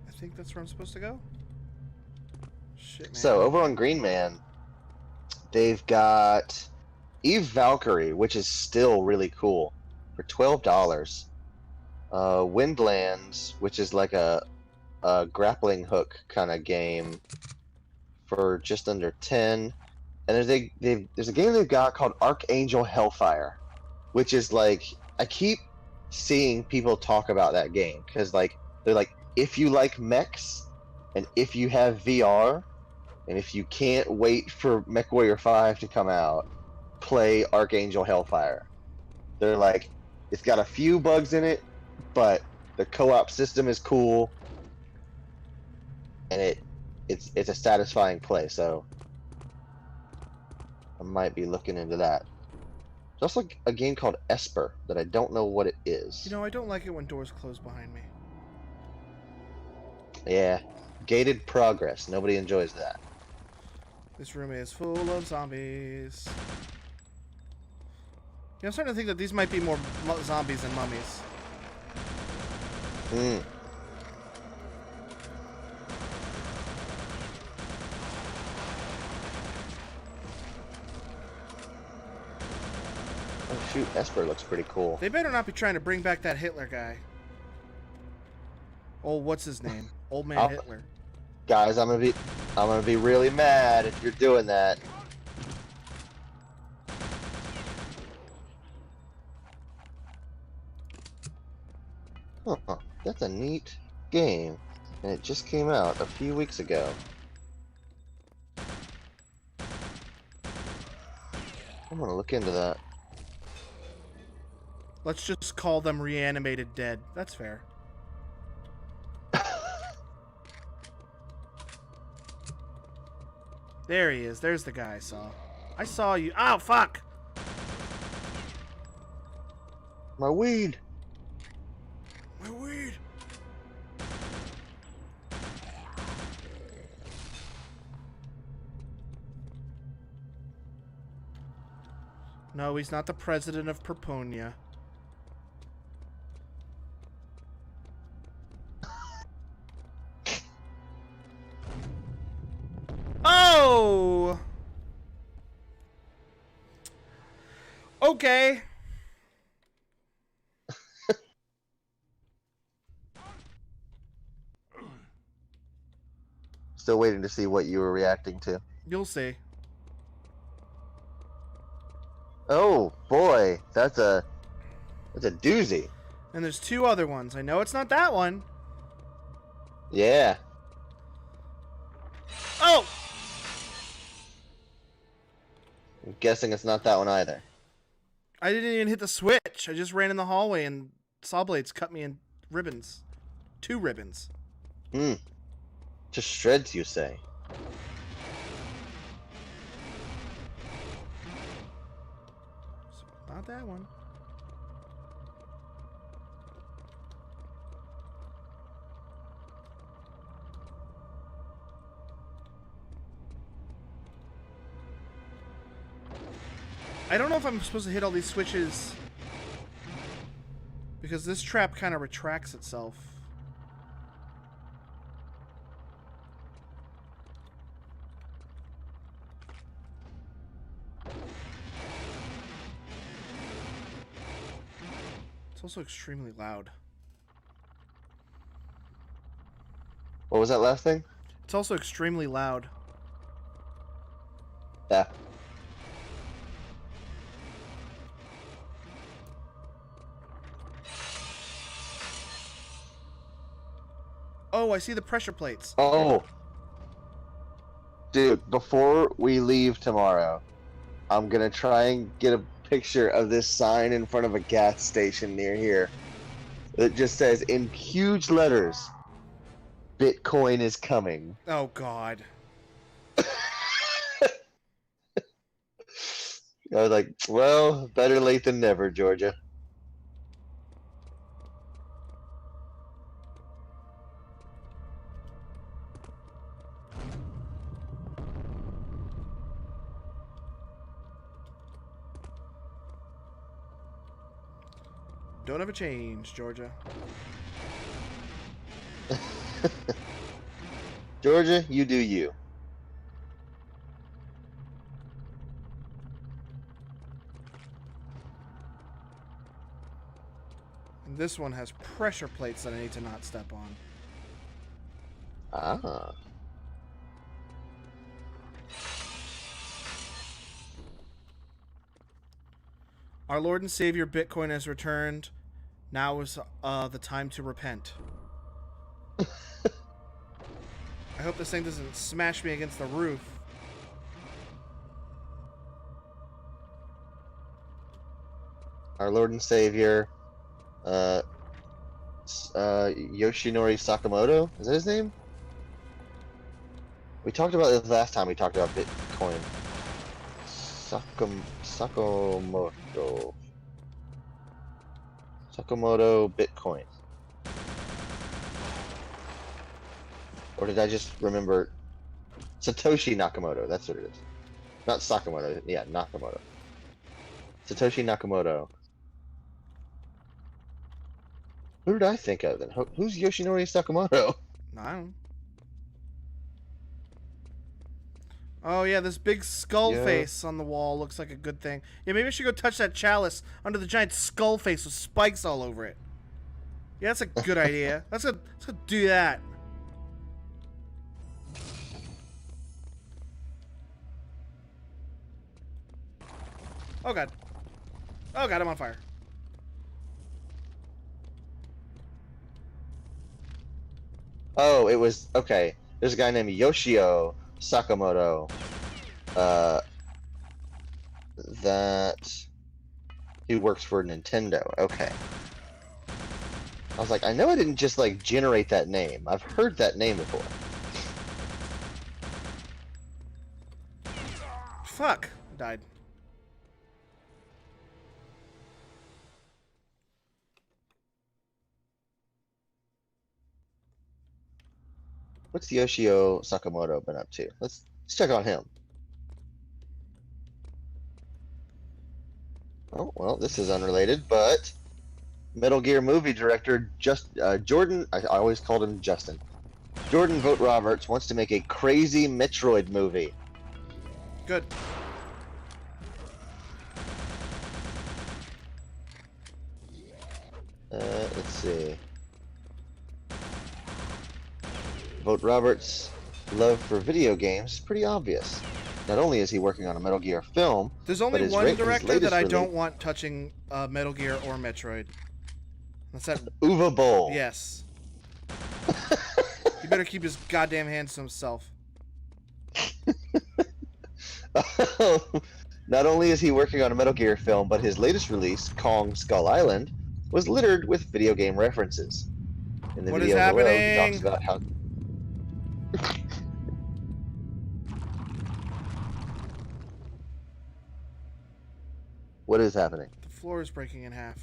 I think that's where I'm supposed to go. Shit, man. So over on Green Man, they've got Eve Valkyrie, which is still really cool, for $12. Windlands, which is like a grappling hook kind of game, for just under 10. And there's a game they've got called Archangel Hellfire, which is like, I keep seeing people talk about that game because like they're like, if you like mechs and if you have VR and if you can't wait for MechWarrior 5 to come out, play Archangel Hellfire. They're like, it's got a few bugs in it, but the co-op system is cool, and it's a satisfying play. So I might be looking into that. There's also a game called Esper that I don't know what it is. You know, I don't like it when doors close behind me. Yeah, gated progress. Nobody enjoys that. This room is full of zombies. Yeah, I'm starting to think that these might be more zombies than mummies. Hmm. Oh shoot, Esper looks pretty cool. They better not be trying to bring back that Hitler guy. Oh, what's his name? Old Man Hitler. Guys, I'm gonna be really mad if you're doing that. Huh, that's a neat game, and it just came out a few weeks ago. I'm gonna look into that. Let's just call them reanimated dead. That's fair. There he is. There's the guy I saw. I saw you. Oh, fuck! My weed! My weed! No, he's not the president of Perponia. Oh! Okay. Still waiting to see what you were reacting to. You'll see. Oh boy, that's a doozy. And there's two other ones. I know it's not that one. Yeah. Oh! I'm guessing it's not that one either. I didn't even hit the switch. I just ran in the hallway and saw blades cut me in ribbons. 2 ribbons. Hmm. To shreds, you say? Not that one. I don't know if I'm supposed to hit all these switches because this trap kind of retracts itself. It's also extremely loud. was that last thing? It's also extremely loud. Yeah. Oh, I see the pressure plates. Oh, dude, before we leave tomorrow, I'm gonna try and get a picture of this sign in front of a gas station near here. It just says in huge letters, "Bitcoin is coming." Oh God. I was like, well, better late than never, Georgia. Don't ever change, Georgia. Georgia, you do you. And this one has pressure plates that I need to not step on. Ah. Our Lord and Savior Bitcoin has returned. Now is the time to repent. I hope this thing doesn't smash me against the roof. Our Lord and Savior, Yoshinori Sakamoto. Is that his name? We talked about this last time we talked about Bitcoin. Sakamoto. Sakamoto Bitcoin. Or did I just remember Satoshi Nakamoto? That's what it is. Not Sakamoto. Yeah, Nakamoto. Satoshi Nakamoto. Who did I think of then? Who's Yoshinori Sakamoto? I don't know. Oh yeah, this big skull Yeah. face on the wall looks like a good thing. Yeah, maybe I should go touch that chalice under the giant skull face with spikes all over it. Yeah, that's a good idea. Let's go do that. Oh god. Oh god, I'm on fire. Oh, it was okay. There's a guy named Yoshio Sakamoto. That he works for Nintendo. Okay. I was like, I know I didn't just like generate that name. I've heard that name before. Fuck. Died. What's Yoshio Sakamoto been up to? Let's check on him. Oh, well, this is unrelated, but Metal Gear movie director Jordan, I always called him Justin. Jordan Vogt Roberts wants to make a crazy Metroid movie. Good. Let's see. Vogt Roberts' love for video games is pretty obvious. Not only is he working on a Metal Gear film, There's only but his one his director latest that I release- don't want touching Metal Gear or Metroid. That's that. Uwe Boll. Yes. He better keep his goddamn hands to himself. Not only is he working on a Metal Gear film, but his latest release, Kong Skull Island, was littered with video game references. In the What is video below, he happening? talks about how. What is happening? The floor is breaking in half.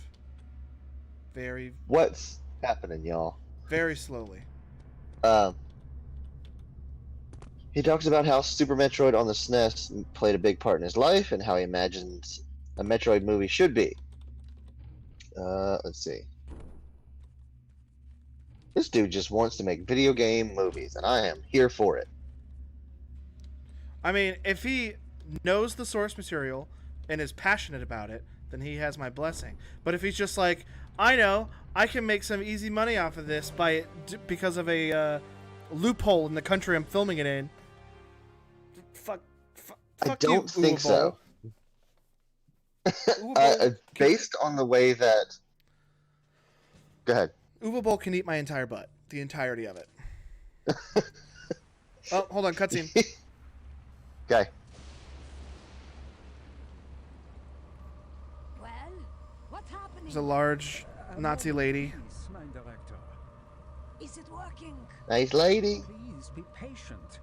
Very, What's happening, y'all? very slowly. He talks about how Super Metroid on the SNES played a big part in his life and how he imagines a Metroid movie should be. Let's see. This dude just wants to make video game movies, and I am here for it. I mean, if he knows the source material and is passionate about it, then he has my blessing. But if he's just like, I know, I can make some easy money off of this because of a loophole in the country I'm filming it in. Fuck I don't you, think so. Based on the way that. Go ahead. Uwe Boll can eat my entire butt. The entirety of it. Oh, hold on, cutscene. Okay. Well, what's happening? There's a large Nazi lady. Please, my director. Is it working? Nice lady. Please be patient.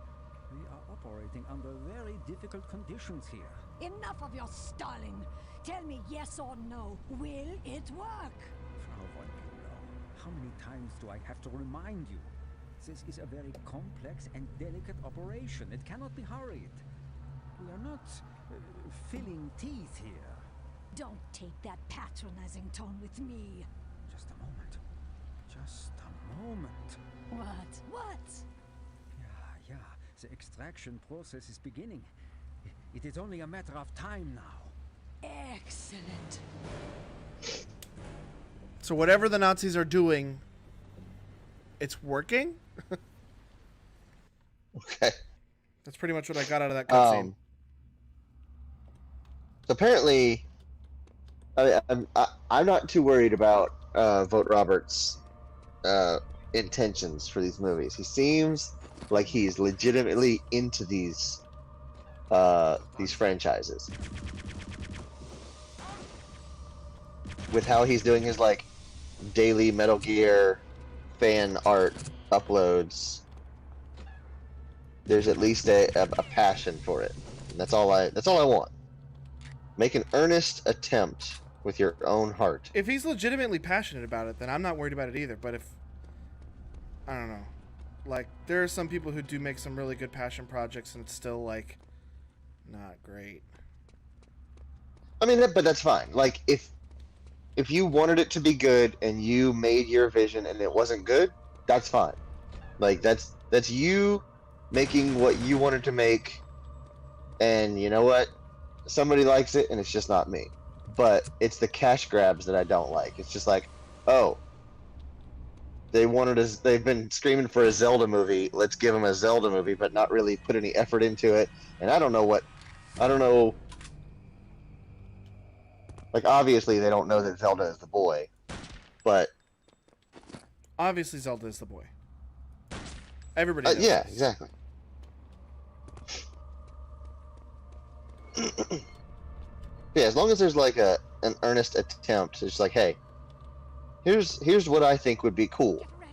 We are operating under very difficult conditions here. Enough of your stalling. Tell me yes or no. Will it work? Frau von Bülow, how many times do I have to remind you? This is a very complex and delicate operation. It cannot be hurried. We are not filling teeth here. Don't take that patronizing tone with me. Just a moment. Just a moment. What? Yeah. The extraction process is beginning. It is only a matter of time now. Excellent. So whatever the Nazis are doing, it's working? Okay. That's pretty much what I got out of that cutscene. So apparently, I'm not too worried about Vogt Roberts' intentions for these movies. He seems like he's legitimately into these franchises. With how he's doing his like daily Metal Gear fan art uploads, there's at least a passion for it. And that's all I want. Make an earnest attempt with your own heart. If he's legitimately passionate about it, then I'm not worried about it either. But if I don't know, like there are some people who do make some really good passion projects, and it's still like not great. I mean, but that's fine. Like if you wanted it to be good and you made your vision and it wasn't good, that's fine. Like that's you making what you wanted to make, and you know what? Somebody likes it and it's just not me. But it's the cash grabs that I don't like. It's just like, oh, they've been screaming for a Zelda movie. Let's give them a Zelda movie, but not really put any effort into it. And I don't know. Like, obviously, they don't know that Zelda is the boy, but Obviously, Zelda is the boy. Everybody knows yeah, this. exactly. Yeah, as long as there's like an earnest attempt, it's like, hey, here's what I think would be cool. Get ready.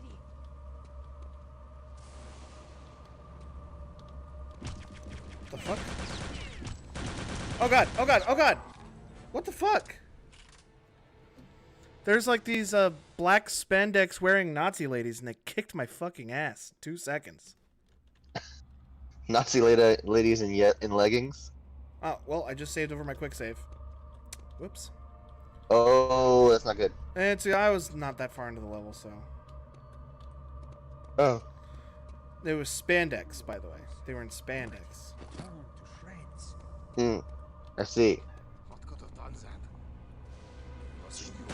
The fuck? Oh god! Oh god! Oh god! What the fuck? There's like these black spandex wearing Nazi ladies, and they kicked my fucking ass. 2 seconds. Nazi ladies in leggings. Oh well, I just saved over my quick save. Whoops. Oh, that's not good. And see, I was not that far into the level, so Oh, it was spandex, by the way. They were in spandex. Torn to shreds. I see. What could have done that? Was it you?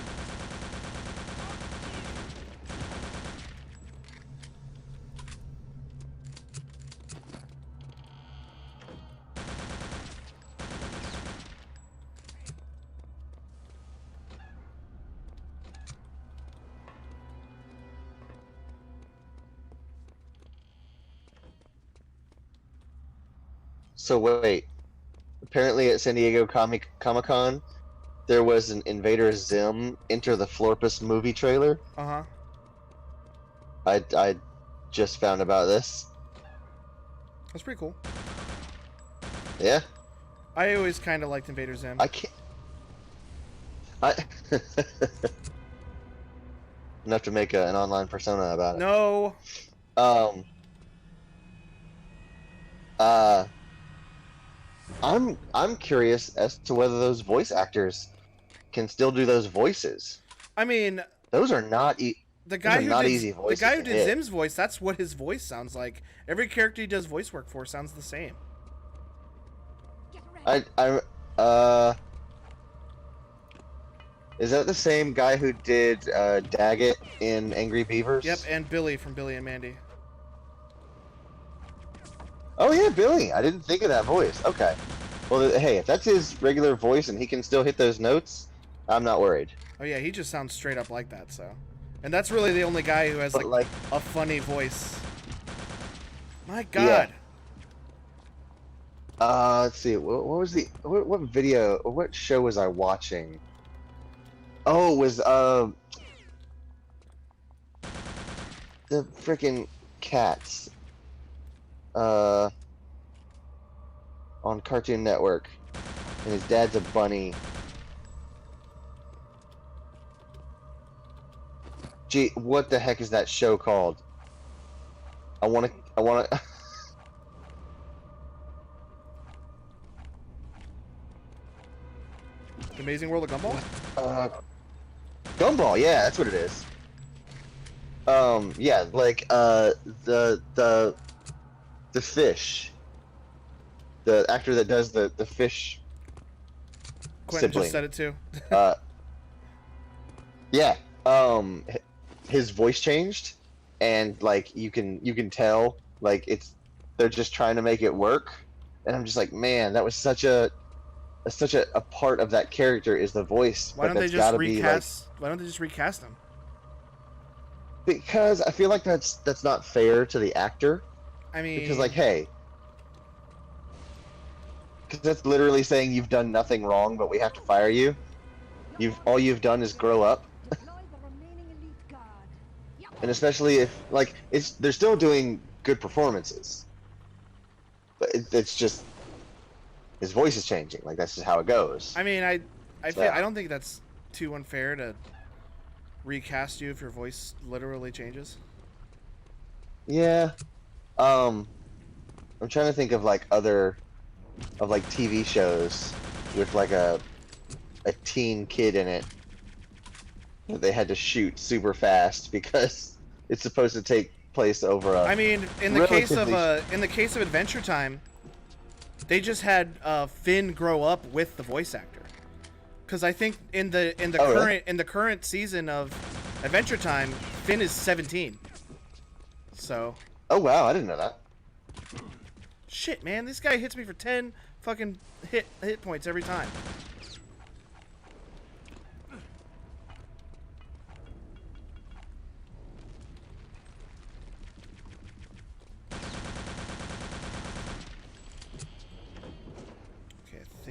So wait. Apparently at San Diego Comic-Con, there was an Invader Zim Enter the Florpus movie trailer. Uh-huh. I just found about this. That's pretty cool. Yeah. I always kind of liked Invader Zim. I can't. Enough to make an online persona about it. No. I'm curious as to whether those voice actors can still do those voices. I mean, Those are not the guy who not did easy voices the guy who to did hit. Zim's voice, that's what his voice sounds like. Every character he does voice work for sounds the same. Get ready. Is that the same guy who did Daggett in Angry Beavers? Yep, and Billy from Billy and Mandy. Oh yeah, Billy. I didn't think of that voice. Okay. Well, hey, if that's his regular voice and he can still hit those notes, I'm not worried. Oh yeah, he just sounds straight up like that. So, and that's really the only guy who has But like like, a funny voice. My yeah. God. Let's see. What was the what video or what show was I watching? Oh, it was the freaking cats uh on Cartoon Network, and his dad's a bunny. Gee, what the heck is that show called? I wanna. The Amazing World of Gumball. uh, Gumball. Yeah, that's what it is. Yeah, like the fish, the actor that does the fish Quentin just sibling. said it too. Uh, yeah. His voice changed, and like you can tell like they're just trying to make it work, and I'm just like, man, that was such a part of that character is the voice, Why but don't they that's just got to be like, recast? Why don't they just recast him? because I feel like that's not fair to the actor, I mean, because like, hey, because that's literally saying you've done nothing wrong, but we have to fire you. All you've done is grow up. Deploy the remaining elite guard. Yep. And especially if like they're still doing good performances, but it's just his voice is changing. Like that's just how it goes. I mean, So, I don't think that's too unfair to recast you if your voice literally changes. yeah. I'm trying to think of like TV shows with like a teen kid in it that they had to shoot super fast because it's supposed to take place over a. I mean, in the case of relatively Adventure Time, they just had Finn grow up with the voice actor. Because I think in the Oh, current really? in the current season of Adventure Time, Finn is 17. So Oh wow, I didn't know that. shit, man, this guy hits me for 10 fucking hit points every time. Okay, I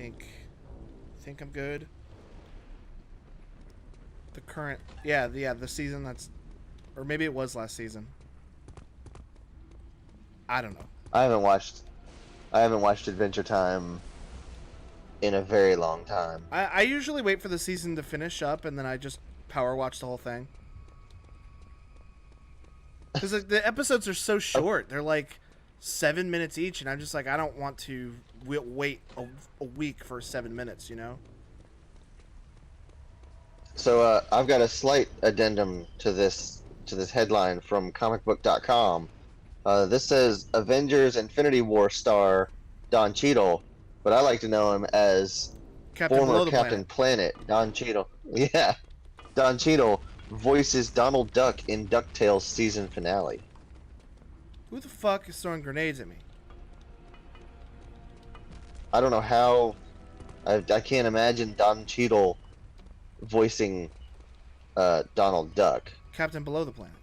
think I'm good. The current, the season that's, or maybe it was last season. I don't know. I haven't watched Adventure Time in a very long time. I usually wait for the season to finish up and then I just power watch the whole thing. Because like, the episodes are so short. They're like 7 minutes each, and I'm just like, I don't want to wait a week for 7 minutes, you know? So I've got a slight addendum to this headline from comicbook.com. This says Avengers Infinity War star Don Cheadle, but I like to know him as Captain Below former the Captain Planet. Don Cheadle. Yeah, Don Cheadle voices Donald Duck in DuckTales season finale. Who the fuck is throwing grenades at me? I don't know how. I can't imagine Don Cheadle voicing Donald Duck. Captain Below the Planet.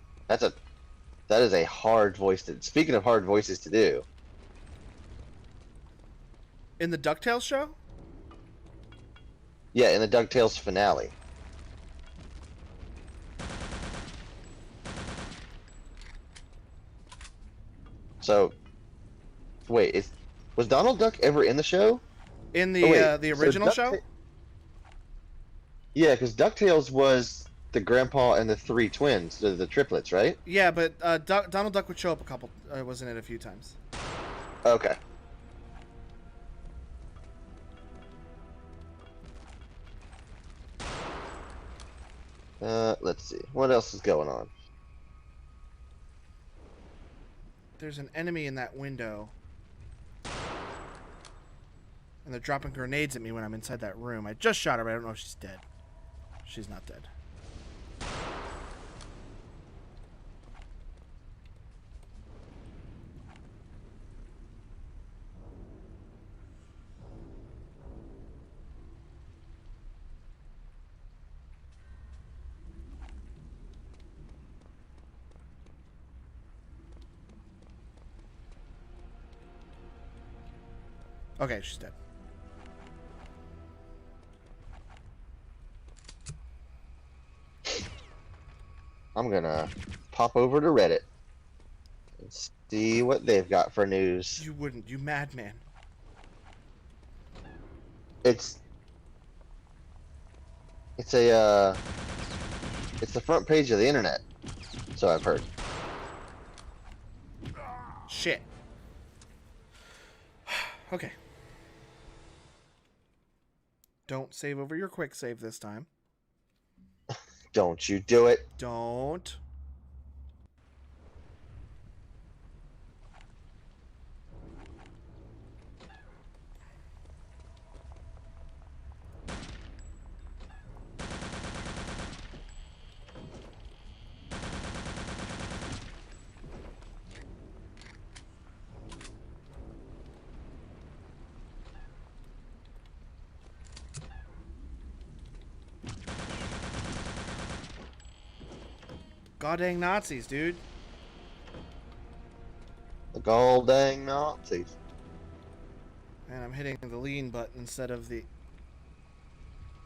That is a hard voice to. Speaking of hard voices to do, In the DuckTales show? yeah, in the DuckTales finale. So, wait, was Donald Duck ever in the show? In the Oh, wait, the so original show? Yeah, because DuckTales was the grandpa and the three twins, the triplets, right? Yeah, but Donald Duck would show up was in it a few times. Okay. Let's see. What else is going on? There's an enemy in that window. And they're dropping grenades at me when I'm inside that room. I just shot her, but I don't know if she's dead. She's not dead. Okay, she's dead. I'm gonna pop over to Reddit and see what they've got for news. You wouldn't, you madman. It's a it's the front page of the internet, so I've heard. Shit. Okay. Don't save over your quick save this time. Don't you do it. Don't. God dang Nazis, dude. The gall dang Nazis. Man, I'm hitting the lean button instead of the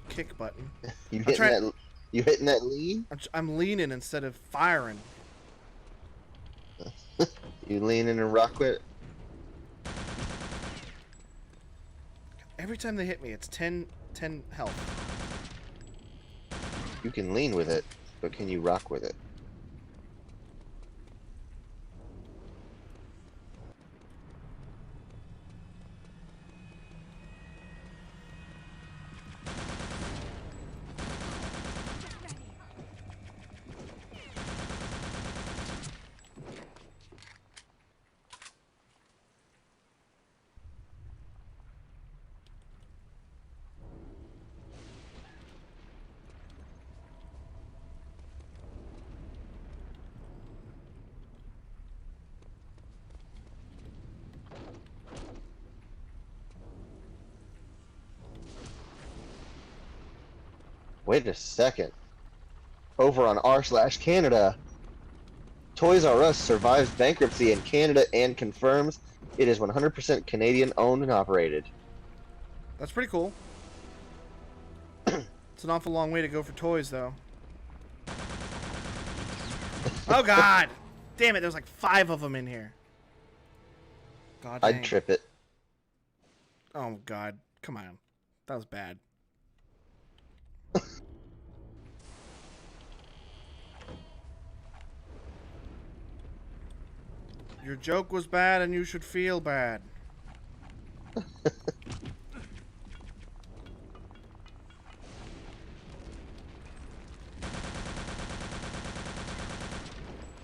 kick button. You I'm hitting trying- that? You hitting that lean? I'm leaning instead of firing. You leaning and rock with it? Every time they hit me, it's 10 health. You can lean with it, but can you rock with it? Wait a second. Over on r/Canada, Toys R Us survives bankruptcy in Canada and confirms it is 100% Canadian owned and operated. That's pretty cool. It's an awful long way to go for toys, though. Oh, God! Damn it, there's like 5 of them in here. God dang. I'd trip it. Oh, God. Come on. That was bad. Your joke was bad and you should feel bad.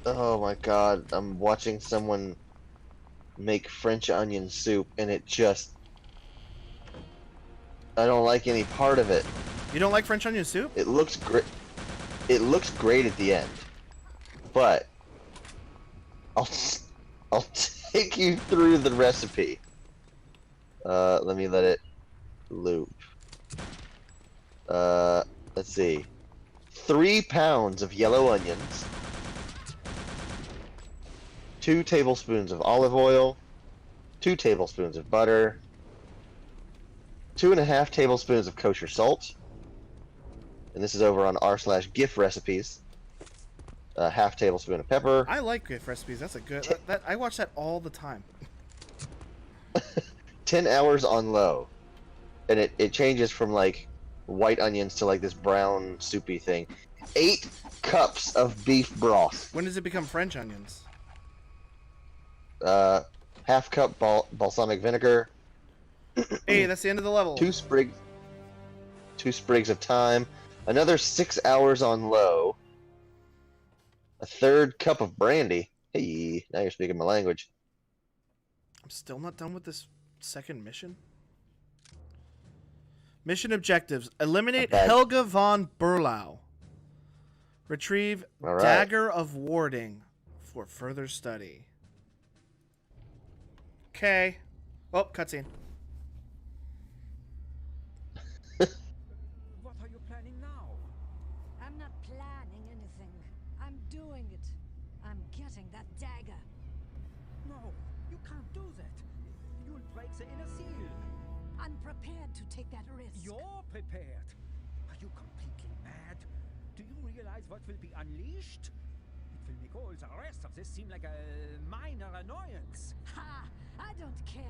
Oh my god, I'm watching someone make French onion soup and it just... I don't like any part of it. You don't like French onion soup? It looks great. It looks great at the end. But I'll take you through the recipe. Let me let it loop. Let's see. 3 pounds of yellow onions. 2 tablespoons of olive oil. 2 tablespoons of butter. 2.5 tablespoons of kosher salt. And this is over on r/GIF recipes. A half tablespoon of pepper. I like gift recipes. That's a good... I watch that all the time. 10 hours on low. And it changes from like white onions to like this brown soupy thing. 8 cups of beef broth. When does it become French onions? Half cup balsamic vinegar. Hey, that's the end of the level. 2 sprigs of thyme. Another 6 hours on low. A 1/3 cup of brandy. Hey, now you're speaking my language. I'm still not done with this second mission. Mission objectives. Eliminate Helga von Berlau. Retrieve All right. Dagger of Warding for further study. Okay. Oh, cutscene. What are you planning now? I'm not planning anything. I'm doing it. I'm getting that dagger. No, you can't do that. You'll break the inner seal. I'm prepared to take that risk. You're prepared. Are you completely mad? Do you realize what will be unleashed? It will make all the rest of this seem like a minor annoyance. Ha! I don't care.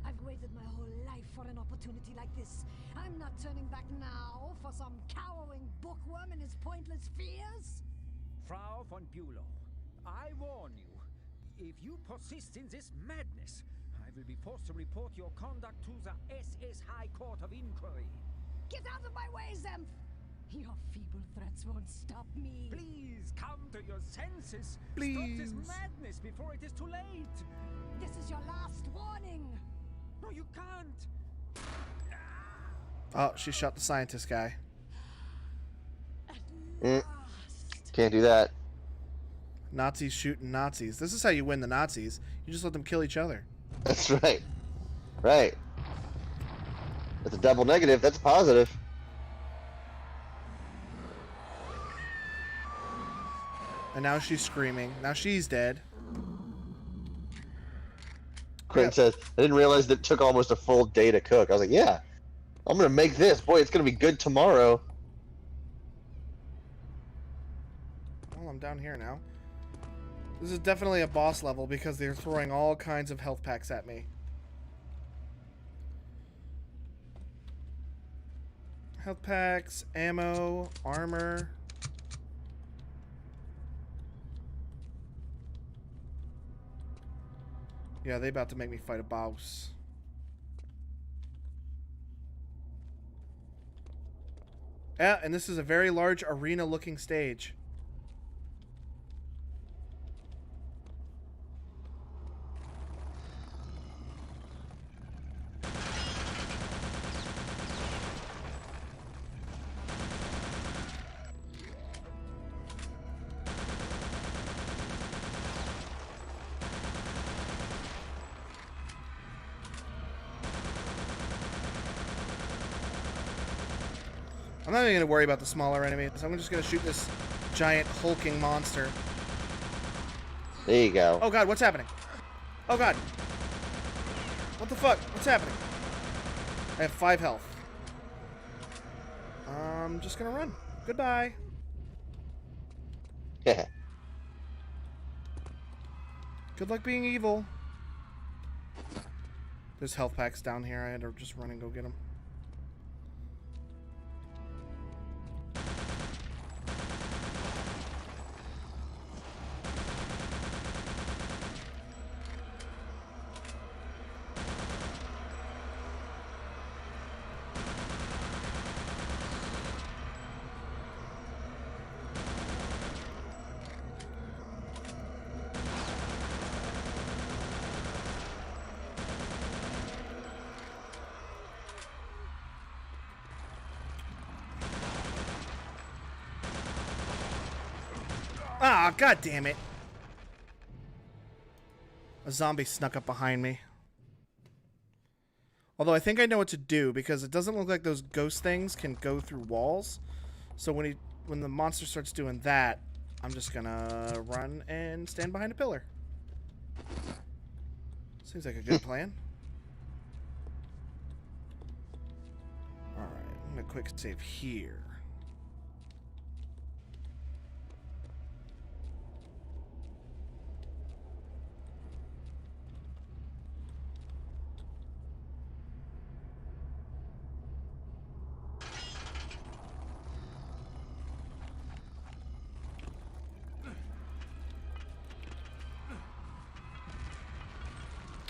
I've waited my whole life for an opportunity like this. I'm not turning back now for some cowering bookworm and his pointless fears. Frau von Bülow, I warn you. If you persist in this madness, I will be forced to report your conduct to the SS High Court of Inquiry. Get out of my way, Zemph! Your feeble threats won't stop me. Please come to your senses. Please. Stop this madness before it is too late. This is your last warning. No, you can't. Oh, she shot the scientist guy. At Mm. last. Can't do that. Nazis shooting Nazis. This is how you win the Nazis. You just let them kill each other. That's right. Right. That's a double negative. That's a positive. And now she's screaming. Now she's dead. Quentin Yeah. says, I didn't realize that it took almost a full day to cook. I was like, yeah, I'm going to make this. Boy, it's going to be good tomorrow. Well, I'm down here now. This is definitely a boss level because they're throwing all kinds of health packs at me. Health packs, ammo, armor. Yeah, they about to make me fight a boss. Yeah, and this is a very large arena-looking stage. I'm not even going to worry about the smaller enemies. I'm just going to shoot this giant hulking monster. There you go. Oh god, what's happening? Oh god. What the fuck? What's happening? I have 5 health. I'm just going to run. Goodbye. Yeah. Good luck being evil. There's health packs down here. I had to just run and go get them. Ah, god damn it. A zombie snuck up behind me. Although I think I know what to do because it doesn't look like those ghost things can go through walls. So when the monster starts doing that, I'm just gonna run and stand behind a pillar. Seems like a good plan. Alright, I'm gonna quick save here.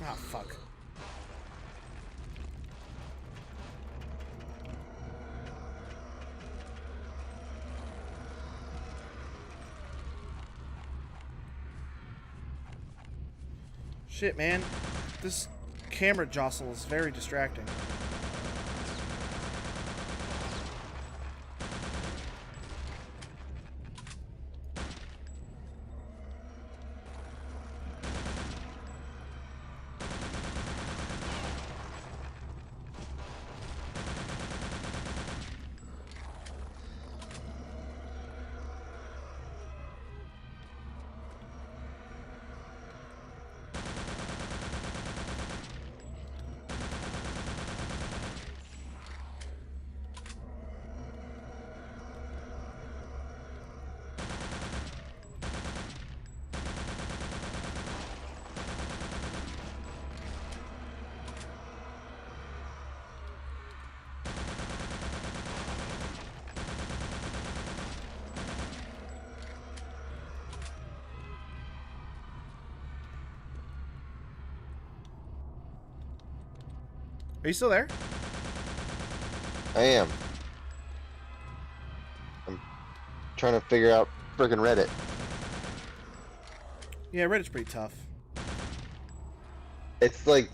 Ah, fuck. Shit, man. This camera jostle is very distracting. Are you still there? I am. I'm trying to figure out freaking Reddit. Yeah, Reddit's pretty tough. It's like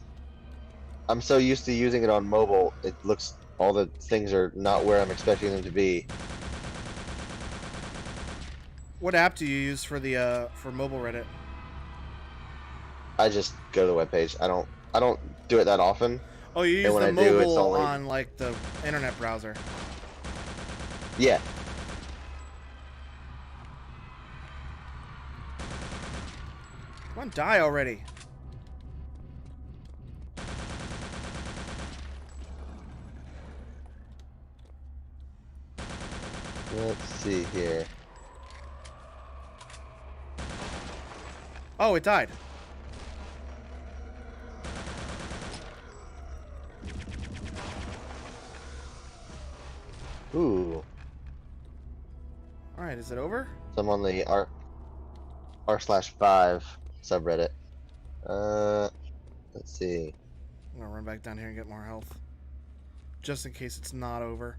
I'm so used to using it on mobile. It looks all the things are not where I'm expecting them to be. What app do you use for the for mobile Reddit? I just go to the webpage. I don't do it that often. Oh, you use when the I do, it's mobile only- on like the internet browser. Yeah. Come on, die already. Let's see here. Oh, it died. Ooh. All right, is it over? So I'm on the r/5 subreddit. Let's see. I'm gonna run back down here and get more health, just in case it's not over.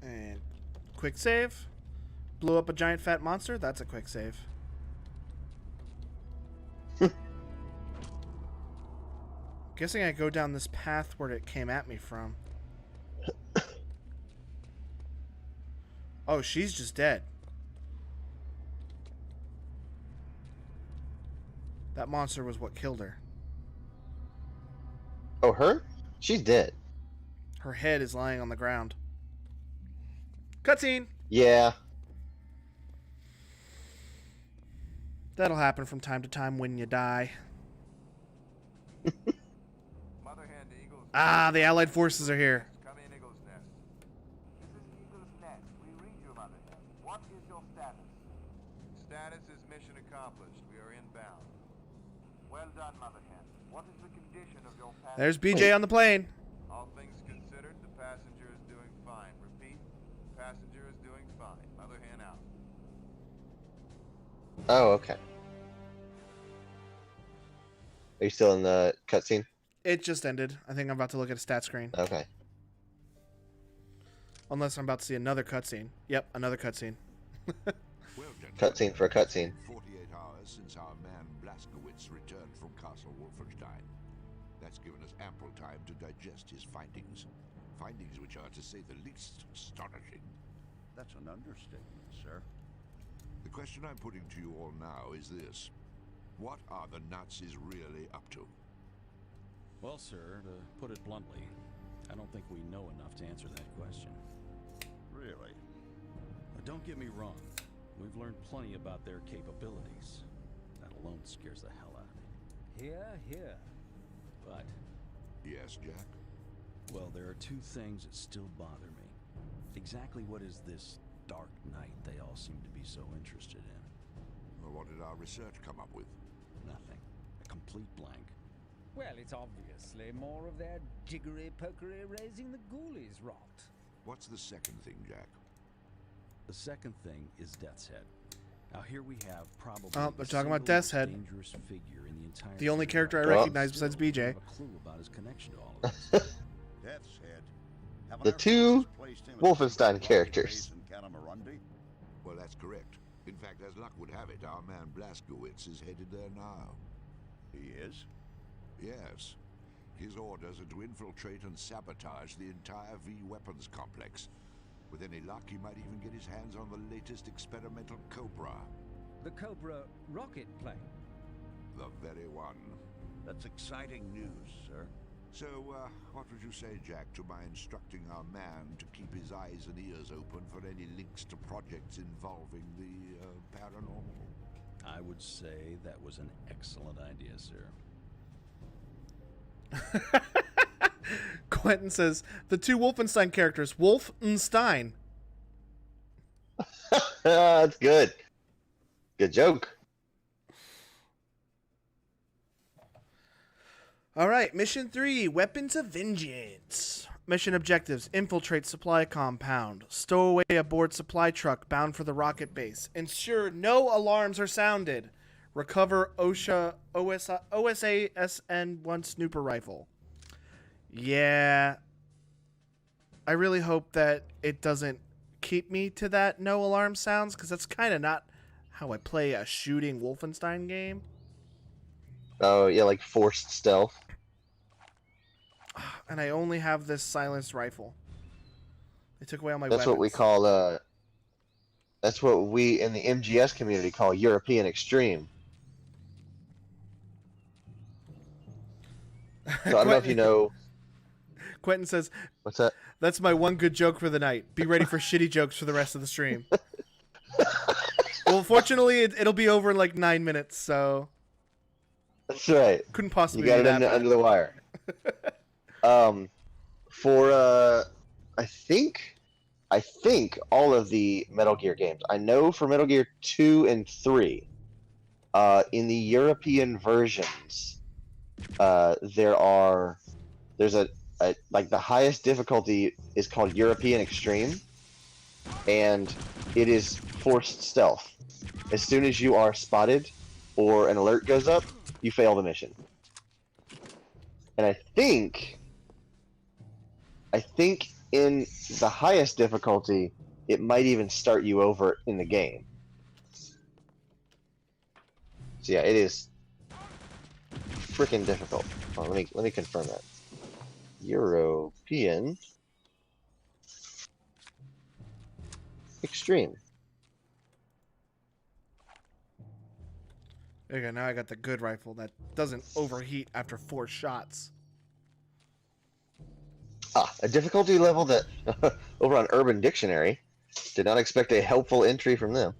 And quick save. Blew up a giant fat monster. That's a quick save. Guessing I go down this path where it came at me from. Oh, she's just dead. That monster was what killed her. Oh, her? She's dead. Her head is lying on the ground. Cutscene! Yeah. That'll happen from time to time when you die. Mother hen to Eagle's Ah, the Allied forces are here. Come in, Eagle's Nest. This is Eagle's Nest. We read you, Mother hen. What is your status? Status is mission accomplished. We are inbound. Well done, Mother hen. What is the condition of your passenger? There's BJ on the plane. All things considered, the passenger is doing fine. Repeat, passenger is doing fine. Mother hen out. Oh, okay. Are you still in the cutscene? It just ended. I think I'm about to look at a stat screen. Okay. Unless I'm about to see another cutscene. Yep, another cutscene. Well, gentlemen, Cutscene for a cutscene. 48 hours since our man Blazkowicz returned from Castle Wolfenstein. That's given us ample time to digest his findings. Findings which are, to say the least, astonishing. That's an understatement, sir. The question I'm putting to you all now is this. What are the Nazis really up to? Well, sir, to put it bluntly, I don't think we know enough to answer that question. Really? But don't get me wrong. We've learned plenty about their capabilities. That alone scares the hell out of me. Here, here. But, Yes, Jack? well, there are two things that still bother me. Exactly what is this dark night they all seem to be so interested in? Well, what did our research come up with? Nothing. A complete blank. Well, it's obviously more of their jiggery-pokery raising the ghoulies rot. What's the second thing, Jack? The second thing is Death's Head. Now here we have probably Oh, they're the talking about single Death's most Head. dangerous figure in the entire The only series. character I Well- recognize besides Still, we BJ. have a clue about his connection to all of this. Death's Head. Haven't The our two forces placed him at Wolfenstein the characters. base in Kanamarundi? Well, that's correct. In fact, as luck would have it, our man Blazkowicz is headed there now. He is? Yes. His orders are to infiltrate and sabotage the entire V-weapons complex. With any luck, he might even get his hands on the latest experimental Cobra. The Cobra rocket plane. The very one. That's exciting news, sir. So, what would you say, Jack, to my instructing our man to keep his eyes and ears open for any links to projects involving the paranormal? I would say that was an excellent idea, sir. Quentin says the two Wolfenstein characters, Wolfenstein. That's good. Good joke. All right, mission 3, Weapons of Vengeance. Mission objectives: infiltrate supply compound, stow away aboard supply truck bound for the rocket base, ensure no alarms are sounded, recover OSA-SN-1 snooper rifle. Yeah, I really hope that it doesn't keep me to that no alarm sounds, because that's kind of not how I play a shooting Wolfenstein game. Oh yeah, like forced stealth. And I only have this silenced rifle. They took away all my That's weapons. what we call that's what we in the MGS community call European extreme. So I don't know if you know. Quentin says, What's that? "That's my one good joke for the night. Be ready for shitty jokes for the rest of the stream." Well, fortunately, it'll be over in like 9 minutes, so That's right. couldn't possibly You got be it that bad. under the wire. For I think all of the Metal Gear games. I know for Metal Gear 2 and 3, in the European versions, there's a like the highest difficulty is called European Extreme, and it is forced stealth. As soon as you are spotted or an alert goes up, you fail the mission. And I think in the highest difficulty, it might even start you over in the game. So yeah, it is freaking difficult. Oh, let me confirm that. European Extreme. There you go. Now I got the good rifle that doesn't overheat after 4 shots. A difficulty level that over on Urban Dictionary did not expect a helpful entry from them.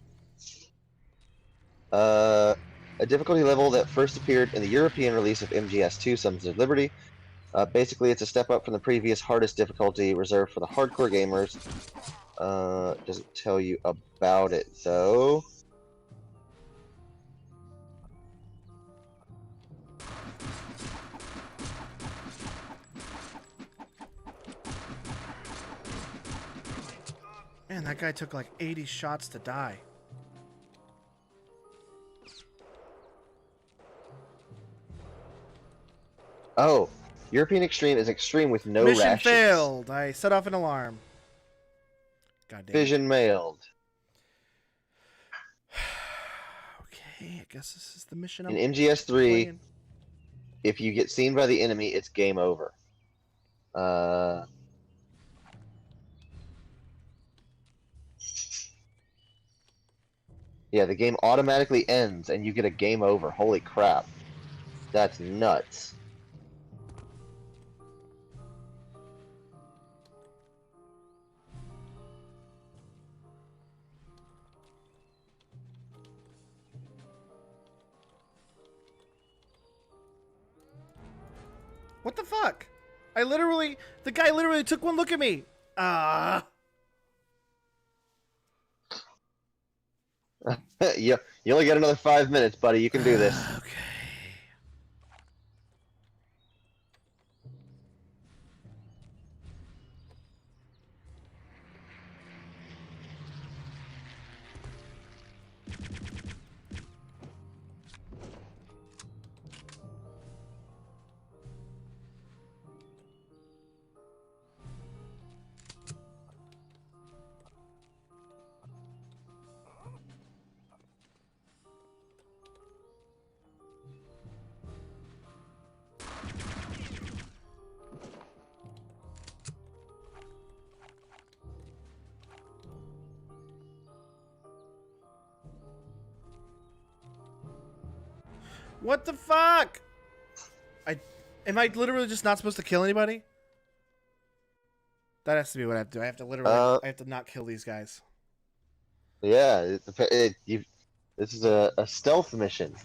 A difficulty level that first appeared in the European release of MGS2 Sons of Liberty. Basically, it's a step up from the previous hardest difficulty reserved for the hardcore gamers. Doesn't tell you about it, though. Man, that guy took like 80 shots to die. Oh, European Extreme is extreme with no Mission rations. failed. I set off an alarm. God damn. Vision mailed. Okay, I guess this is the mission. In MGS3, playing. if you get seen by the enemy, it's game over. Yeah, the game automatically ends and you get a game over. Holy crap. That's nuts. What the fuck? The guy literally took one look at me. you only got another 5 minutes, buddy. You can do this. Okay. What the fuck? Am I literally just not supposed to kill anybody? That has to be what I have to do. I have to literally, I have to not kill these guys. Yeah, this is a stealth mission.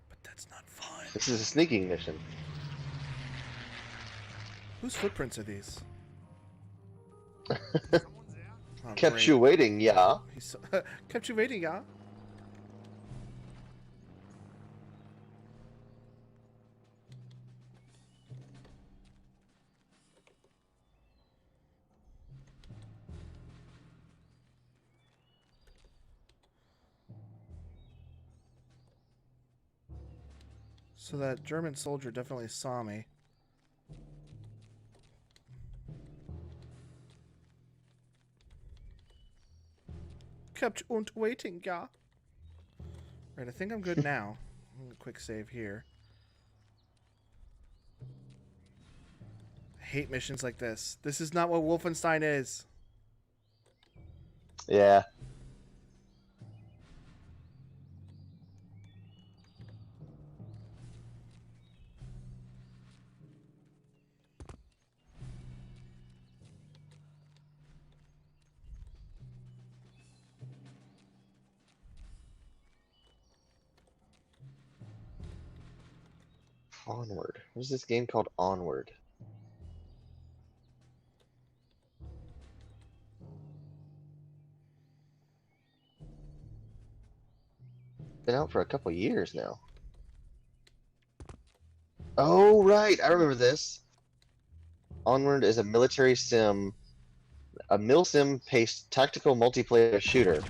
But that's not fun. This is a sneaking mission. Whose footprints are these? Kept Great. you waiting, yeah. He's so kept you waiting, yeah. So that German soldier definitely saw me. Kept you waiting, yeah. Right, I think I'm good now. Quick save here. I hate missions like this. This is not what Wolfenstein is. Yeah. Onward. What is this game called? Onward. Been out for a couple years now. Oh, right. I remember this. Onward is a military sim, a mil-sim-paced tactical multiplayer shooter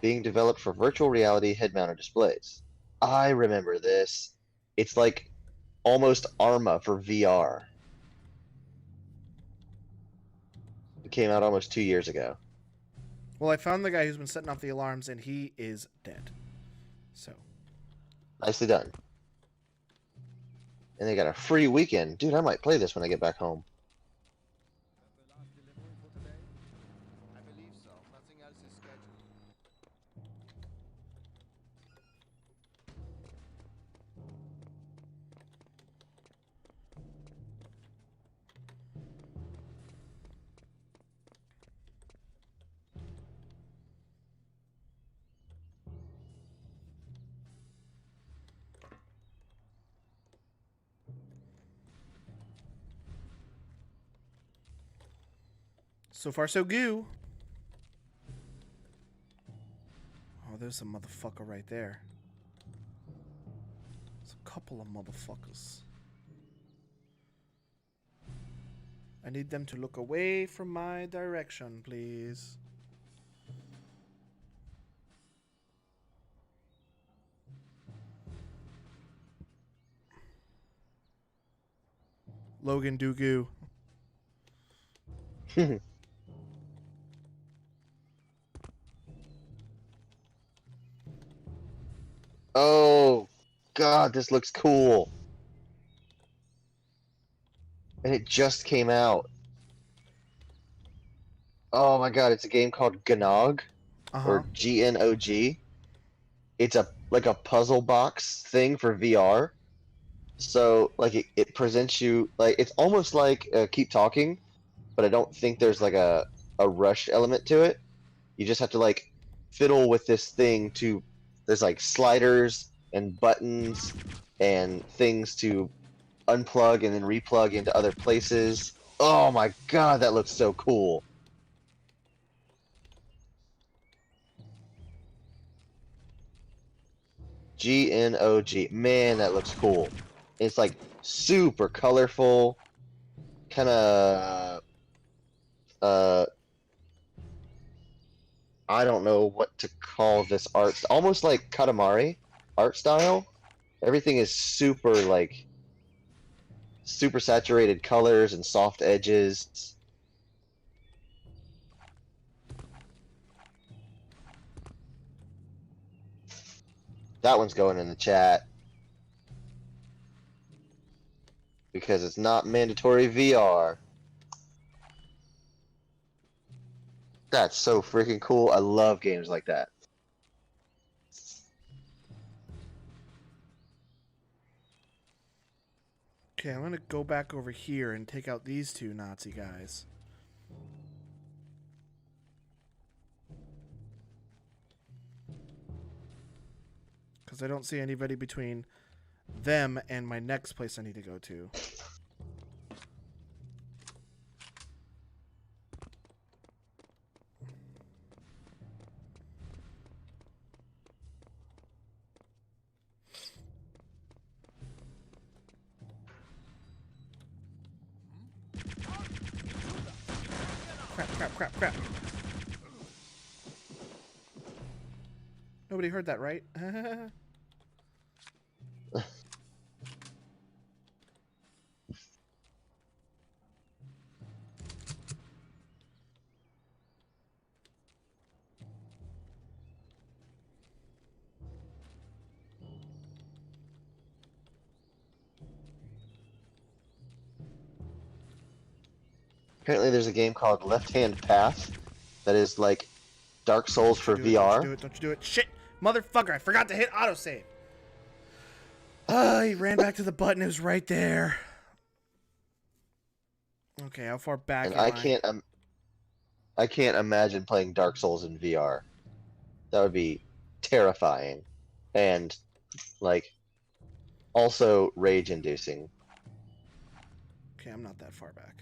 being developed for virtual reality head-mounted displays. I remember this. It's like almost Arma for VR. It came out almost 2 years ago. Well, I found the guy who's been setting off the alarms, and he is dead. So. Nicely done. And they got a free weekend. Dude, I might play this when I get back home. I believe so. Nothing else is scheduled. So far, so goo. Oh, there's a motherfucker right there. There's a couple of motherfuckers. I need them to look away from my direction, please. Logan Dooku. Oh, God, this looks cool. And it just came out. Oh my God, it's a game called Gnog, Uh-huh. or Gnog. It's a like a puzzle box thing for VR. So like it presents you like it's almost like Keep Talking, but I don't think there's like a rush element to it. You just have to like fiddle with this thing to there's like sliders and buttons and things to unplug and then replug into other places. Oh my God, that looks so cool. Gnog. Man, that looks cool. It's like super colorful, kind of I don't know what to call this art. Almost like Katamari art style. Everything is super like super saturated colors and soft edges. That one's going in the chat because it's not mandatory VR. That's so freaking cool. I love games like that. Okay, I'm gonna go back over here and take out these two Nazi guys. Because I don't see anybody between them and my next place I need to go to. Crap. Nobody heard that, right? Apparently, there's a game called Left Hand Path that is like Dark Souls for VR. Don't you do it. Shit! Motherfucker, I forgot to hit autosave. He ran back to the button. It was right there. Okay, how far back And am I can't imagine playing Dark Souls in VR. That would be terrifying. And, like, also rage-inducing. Okay, I'm not that far back.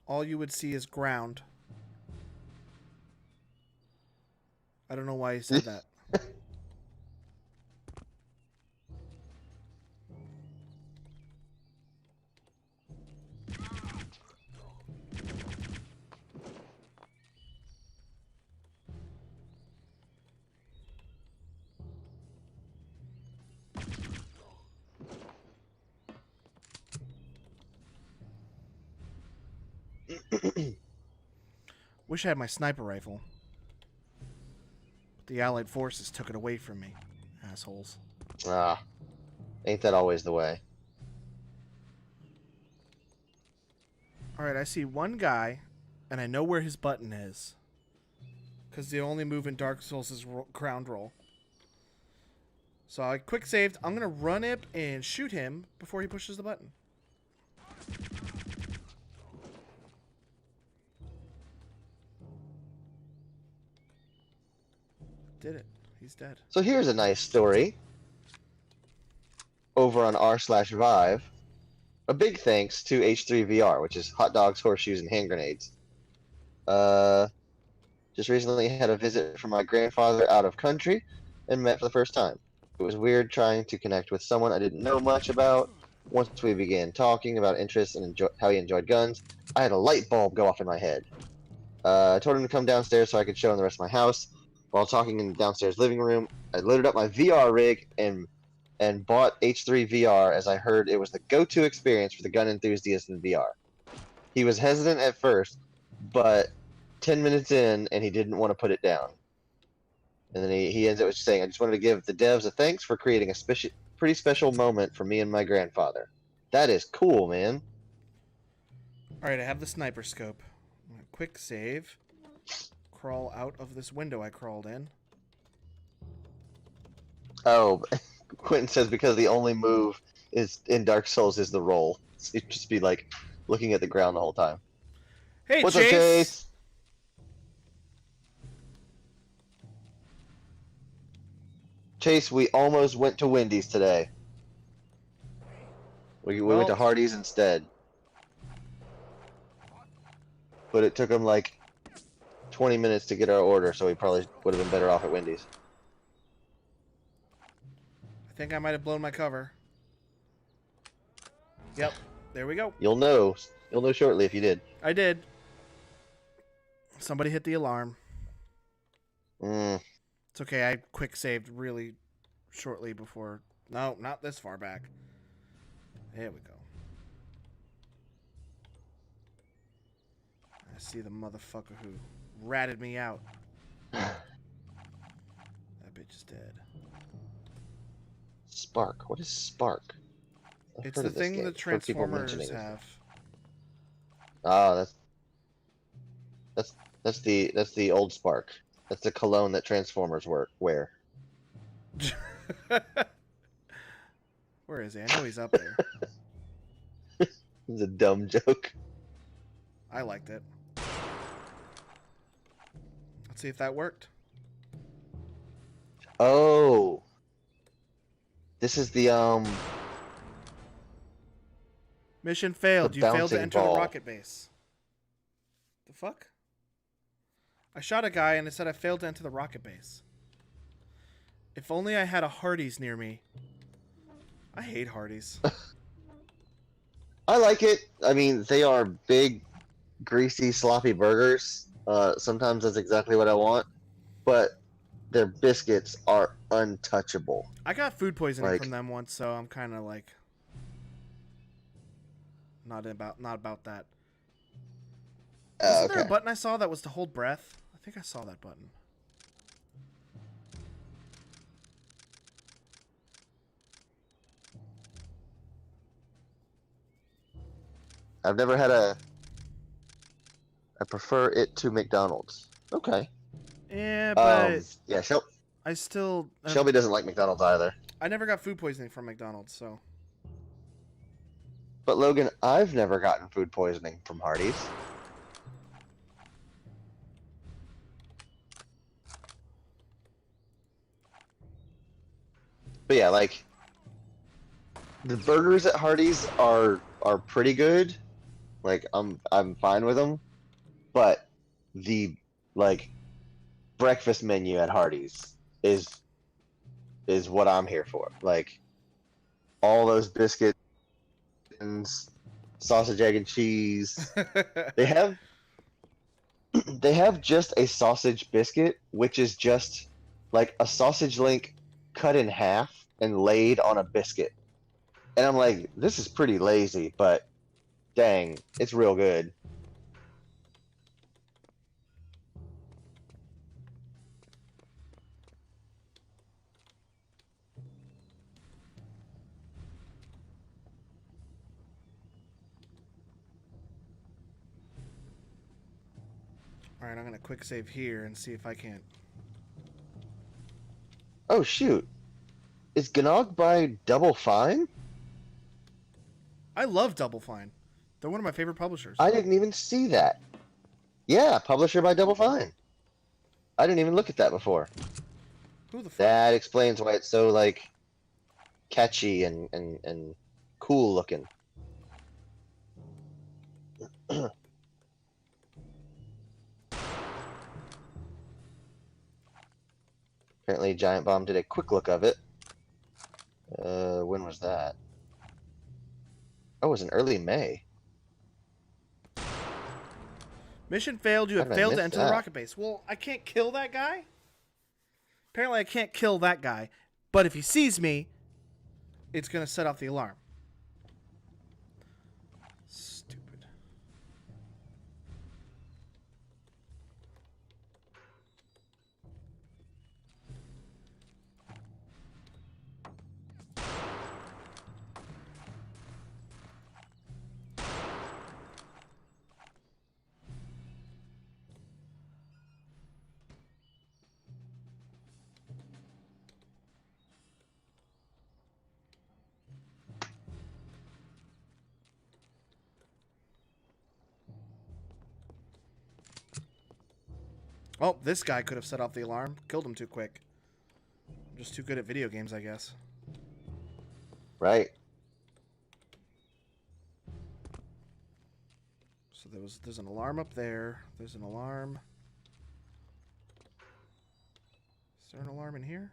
All you would see is ground. I don't know why he said that. Wish I had my sniper rifle. But the Allied forces took it away from me. Assholes. Ah, ain't that always the way? Alright, I see one guy, and I know where his button is. Because the only move in Dark Souls is ground roll. So I quick saved. I'm going to run up and shoot him before he pushes the button. Did it. He's dead. So here's a nice story. Over on r/Vive, a big thanks to H3VR, which is hot dogs, horseshoes, and hand grenades. Just recently had a visit from my grandfather out of country and met for the first time. It was weird trying to connect with someone I didn't know much about. Once we began talking about interests and how he enjoyed guns, I had a light bulb go off in my head. I told him to come downstairs so I could show him the rest of my house. While talking in the downstairs living room, I loaded up my VR rig and bought H3 VR as I heard it was the go-to experience for the gun enthusiast in VR. He was hesitant at first, but 10 minutes in and he didn't want to put it down. And then he ends up with saying, I just wanted to give the devs a thanks for creating a pretty special moment for me and my grandfather. That is cool, man. Alright, I have the sniper scope. I'm gonna quick save. Crawl out of this window I crawled in. Oh, Quentin says because the only move is in Dark Souls is the roll. So you'd just be like looking at the ground the whole time. Hey, What's Chase! up, Chase? Chase, we almost went to Wendy's today. We went to Hardee's instead. But it took him like 20 minutes to get our order, so we probably would have been better off at Wendy's. I think I might have blown my cover. Yep, there we go. You'll know shortly if you did. I did. Somebody hit the alarm. It's okay, I quick saved really shortly before. No, not this far back. There we go. I see the motherfucker who ratted me out. That bitch is dead. Spark. What is Spark? It's the thing that Transformers have. Ah, that's the old Spark. That's the cologne that Transformers wear. Where is he? I know he's up there. It's a dumb joke. I liked it. Let's see if that worked. Oh. This is the Mission failed. The You failed to bouncing enter ball. the rocket base. The fuck? I shot a guy and it said I failed to enter the rocket base. If only I had a Hardee's near me. I hate Hardee's. I like it. I mean, they are big, greasy, sloppy burgers. Sometimes that's exactly what I want, but their biscuits are untouchable. I got food poisoning Like- from them once, so I'm kind of like not about that. Wasn't there a Okay. button I saw that was to hold breath? I think I saw that button. I've never had a. I prefer it to McDonald's. Okay. Yeah, but Yeah, I still Shelby doesn't like McDonald's either. I never got food poisoning from McDonald's, so But Logan, I've never gotten food poisoning from Hardee's. But yeah, like the burgers at Hardee's are pretty good. Like I'm fine with them. But the like breakfast menu at Hardee's is what I'm here for. Like all those biscuits, sausage, egg, and cheese. They have just a sausage biscuit, which is just like a sausage link cut in half and laid on a biscuit. And I'm like, this is pretty lazy, but dang, it's real good. Alright, I'm gonna quick save here and see if I can't. Oh shoot. Is Gnog by Double Fine? I love Double Fine. They're one of my favorite publishers. I didn't even see that. Yeah, publisher by Double Fine. I didn't even look at that before. Who the fuck? That explains why it's so like catchy and cool looking. Apparently Giant Bomb did a quick look of it. When was that? Oh, it was in early May. Mission failed. You have How did I failed to miss enter the that? rocket base. Well, I can't kill that guy? Apparently I can't kill that guy. But if he sees me, it's gonna set off the alarm. Stupid. Oh, this guy could have set off the alarm. Killed him too quick. I'm just too good at video games, I guess. Right. So there's an alarm up there. There's an alarm. Is there an alarm in here?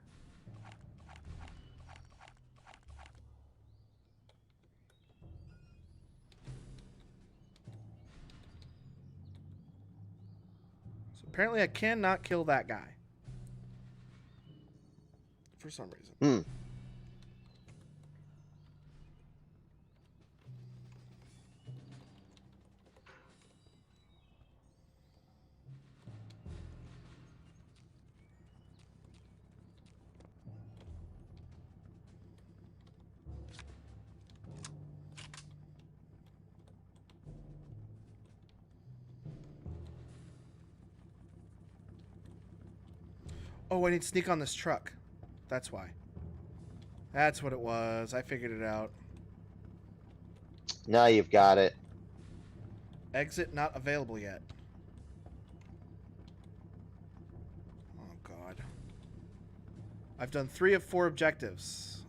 So apparently I cannot kill that guy. For some reason. Hmm. Oh, I need to sneak on this truck. That's why. That's what it was. I figured it out. Now you've got it. Exit not available yet. Oh, God. I've done 3 of 4 objectives.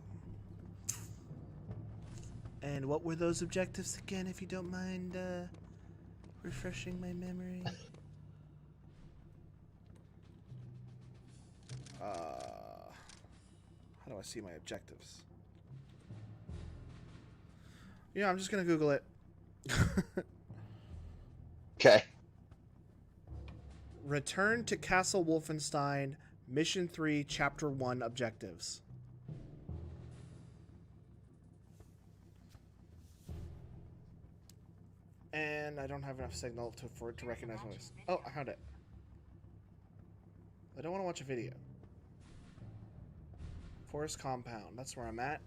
And what were those objectives again, if you don't mind refreshing my memory? How do I see my objectives? Yeah, I'm just gonna Google it. Okay. Return to Castle Wolfenstein, Mission 3, Chapter 1 objectives. And I don't have enough signal for it to recognize my voice. Oh, I found it. I don't want to watch a video. Forest Compound. That's where I'm at.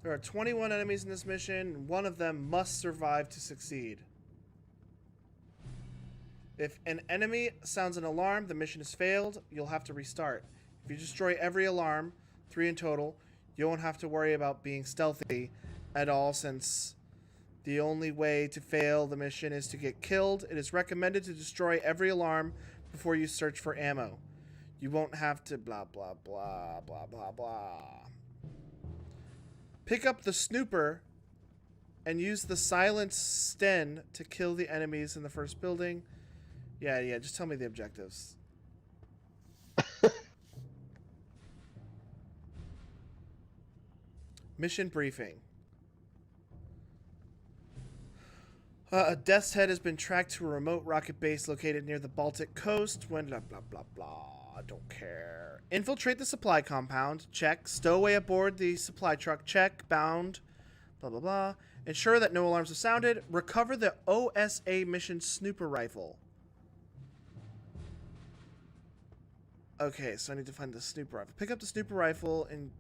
There are 21 enemies in this mission. One of them must survive to succeed. If an enemy sounds an alarm, the mission has failed. You'll have to restart. If you destroy every alarm, 3 in total, you won't have to worry about being stealthy at all, since the only way to fail the mission is to get killed. It is recommended to destroy every alarm before you search for ammo. You won't have to blah blah blah blah blah blah. Pick up the snooper and use the silent Sten to kill the enemies in the first building. Yeah, just tell me the objectives. Mission briefing. A Death's Head has been tracked to a remote rocket base located near the Baltic coast. When blah blah blah blah. Don't care. Infiltrate the supply compound. Check. Stow away aboard the supply truck. Check. Bound. Blah blah blah. Ensure that no alarms have sounded. Recover the OSA mission snooper rifle. Okay, so I need to find the snooper rifle. Pick up the snooper rifle and...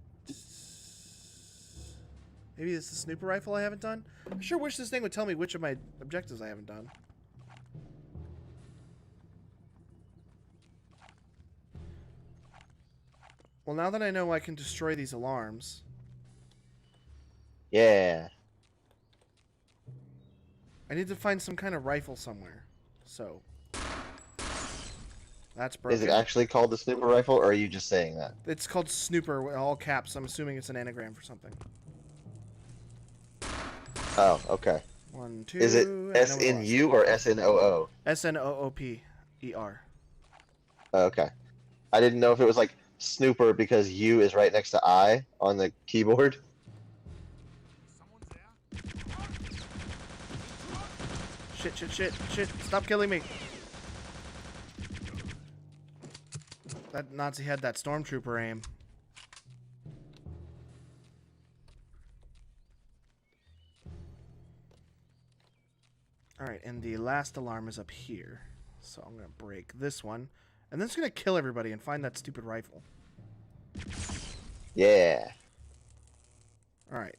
Maybe it's the snooper rifle I haven't done? I sure wish this thing would tell me which of my objectives I haven't done. Well, now that I know I can destroy these alarms... Yeah. I need to find some kind of rifle somewhere. So... That's broken. Is it actually called the snooper rifle, or are you just saying that? It's called snooper with all caps. I'm assuming it's an anagram for something. Oh, okay. 1, 2... Is it SNU or SNOO? SNOOPER. Oh, okay. I didn't know if it was like snooper because U is right next to I on the keyboard. Shit. Stop killing me. That Nazi had that stormtrooper aim. Alright, and the last alarm is up here. So I'm going to break this one. And then it's going to kill everybody and find that stupid rifle. Yeah. Alright.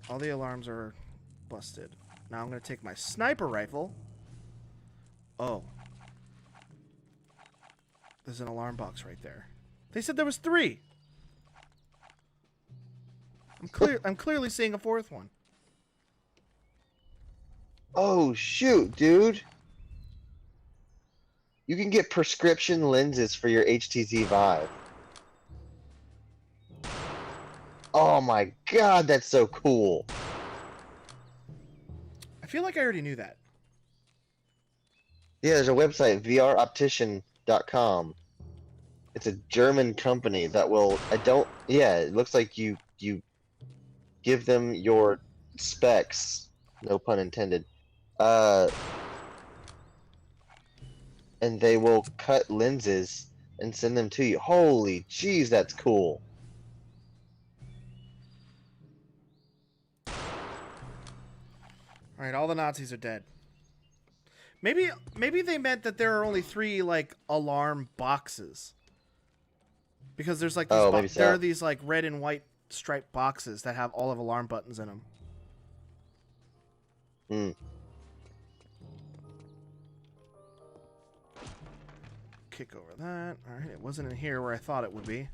All the alarms are busted. Now I'm going to take my sniper rifle. Oh. There's an alarm box right there. They said there was 3. I'm clearly seeing a 4th one. Oh, shoot, dude. You can get prescription lenses for your HTZ Vive. Oh my god, that's so cool. I feel like I already knew that. Yeah, there's a website, vroptician.com. It's a German company that will... Yeah, it looks like you give them your specs, no pun intended, and they will cut lenses and send them to you. Holy jeez, that's cool. Alright, all the Nazis are dead. Maybe they meant that there are only 3, like, alarm boxes. Because there's, like, these there are these, like, red and white striped boxes that have all of alarm buttons in them. Hmm. Kick over that. Alright, it wasn't in here where I thought it would be.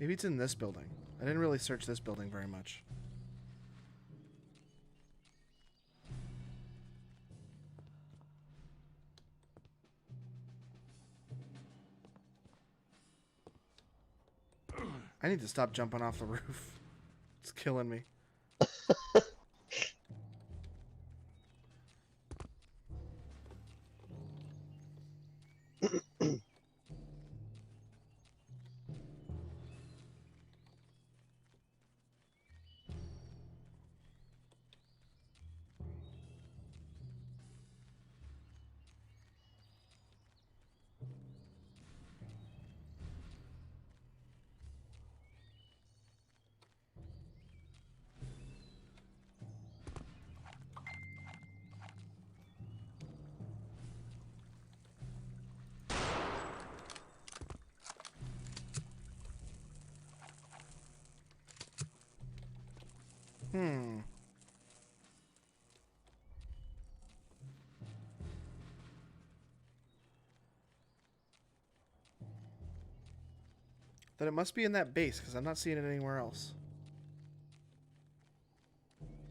Maybe it's in this building. I didn't really search this building very much. I need to stop jumping off the roof. It's killing me. Then it must be in that base, because I'm not seeing it anywhere else.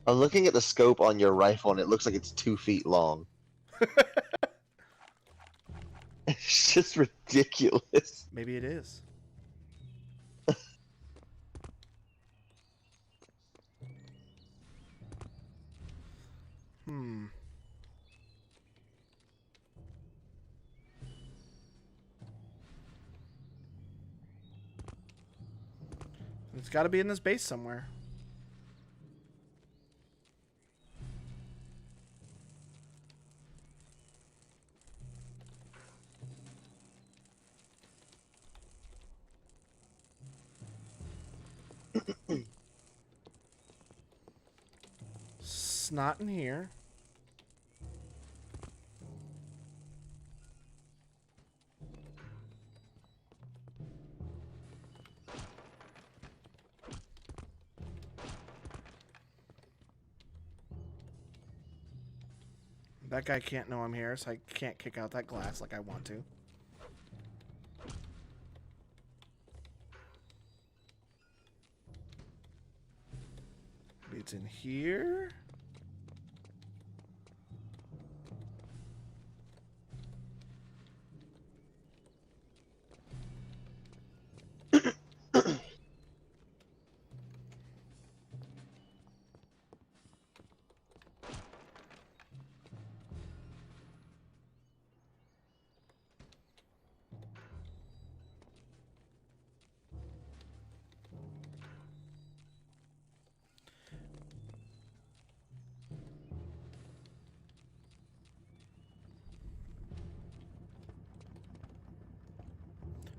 I'm looking at the scope on your rifle, and it looks like it's 2 feet long. It's just ridiculous. Maybe it is. It's got to be in this base somewhere. It's not in here. That guy can't know I'm here, so I can't kick out that glass like I want to. Maybe it's in here.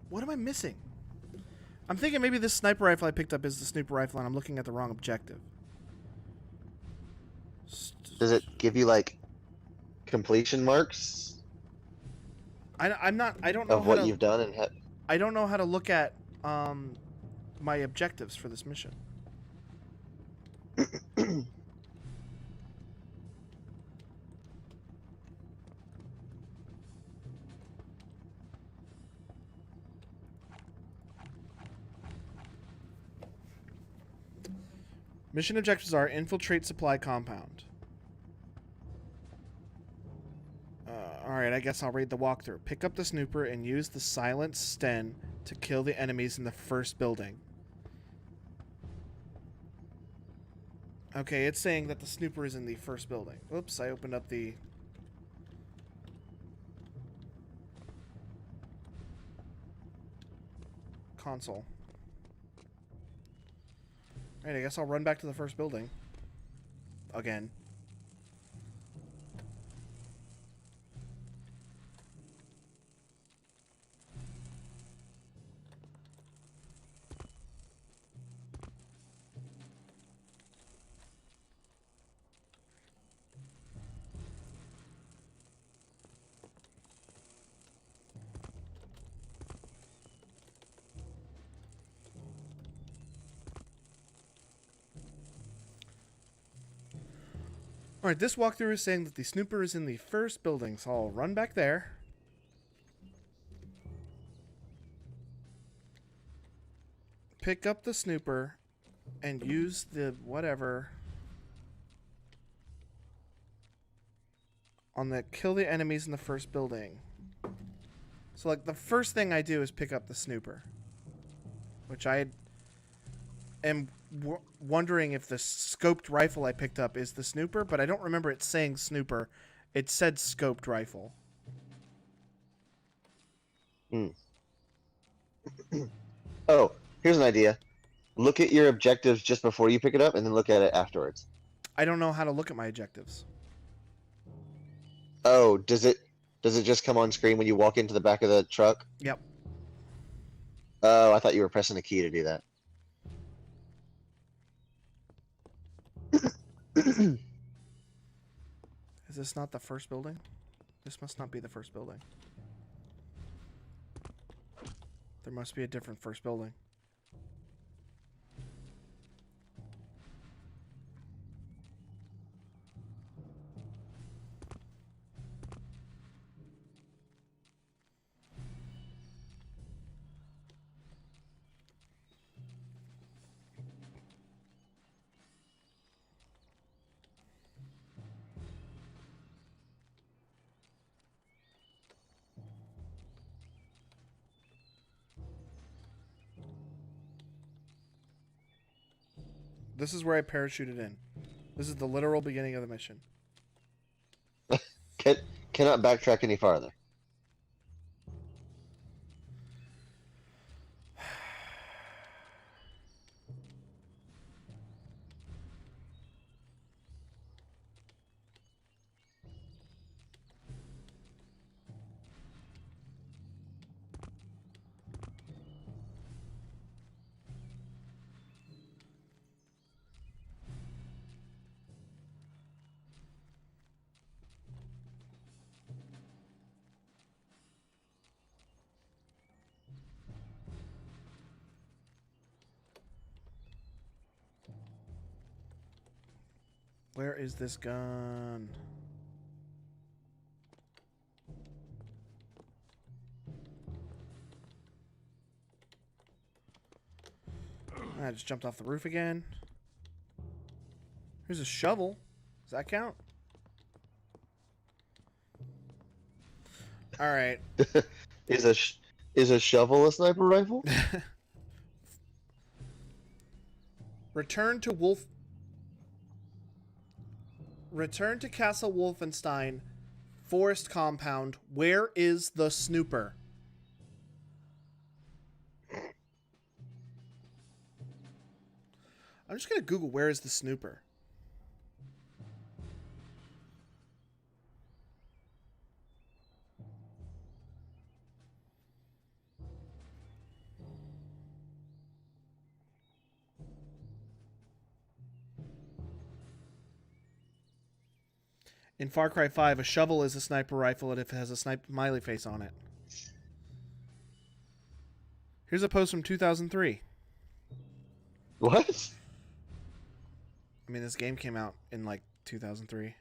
What am I missing? I'm thinking maybe this sniper rifle I picked up is the sniper rifle and I'm looking at the wrong objective. Does it give you, like, completion marks I'm not. I don't know of how what to, you've done? And I don't know how to look at my objectives for this mission. Mission objectives are infiltrate supply compound. Alright, I guess I'll read the walkthrough. Pick up the snooper and use the silent sten to kill the enemies in the first building. Okay, it's saying that the snooper is in the first building. Oops, I opened up the... console. Alright, I guess I'll run back to the first building. Again. Alright, this walkthrough is saying that the snooper is in the first building, so I'll run back there. Pick up the snooper and use the whatever on the kill the enemies in the first building. So like the first thing I do is pick up the snooper, which I am wondering if the scoped rifle I picked up is the snooper, but I don't remember it saying snooper. It said scoped rifle. Oh, here's an idea. Look at your objectives just before you pick it up, and then look at it afterwards. I don't know how to look at my objectives. Oh, does it just come on screen when you walk into the back of the truck? Yep. Oh, I thought you were pressing a key to do that. Is this not the first building? This must not be the first building. There must be a different first building. This is where I parachuted in. This is the literal beginning of the mission. Cannot backtrack any farther. Where is this gun? I just jumped off the roof again. Here's a shovel. Does that count? All right. Is a shovel a sniper rifle? Return to Castle Wolfenstein Forest Compound. Where is the snooper? I'm just going to Google where is the snooper. In Far Cry 5, a shovel is a sniper rifle and if it has a smiley face on it. Here's a post from 2003. What? I mean, this game came out in like 2003.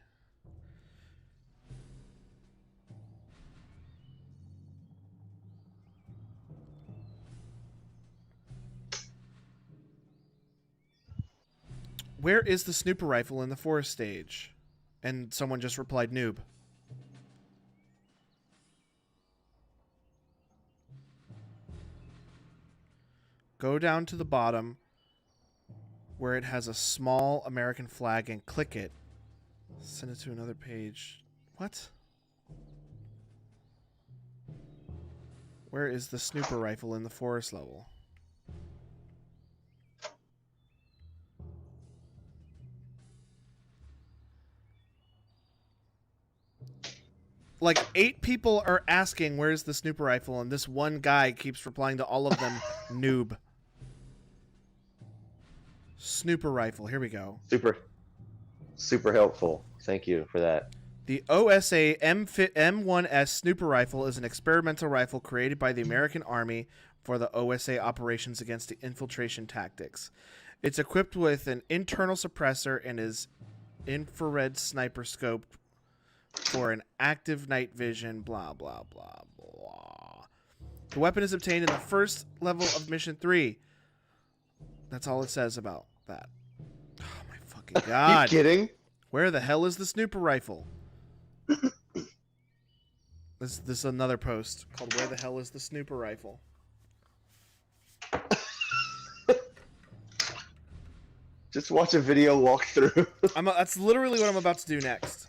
Where is the snooper rifle in the forest stage? And someone just replied, noob. Go down to the bottom where it has a small American flag and click it. Send it to another page. What? Where is the snooper rifle in the forest level? Like 8 people are asking where's the snooper rifle, and this one guy keeps replying to all of them, noob. Snooper rifle. Here we go. Super helpful. Thank you for that. The OSA M1S snooper rifle is an experimental rifle created by the American Army for the OSA operations against the infiltration tactics. It's equipped with an internal suppressor and is infrared sniper scope for an active night vision, blah, blah, blah, blah. The weapon is obtained in the first level of Mission 3. That's all it says about that. Oh my fucking god! You kidding? Where the hell is the snooper rifle? This is another post called "Where the hell is the snooper rifle?" Just watch a video walkthrough. That's literally what I'm about to do next.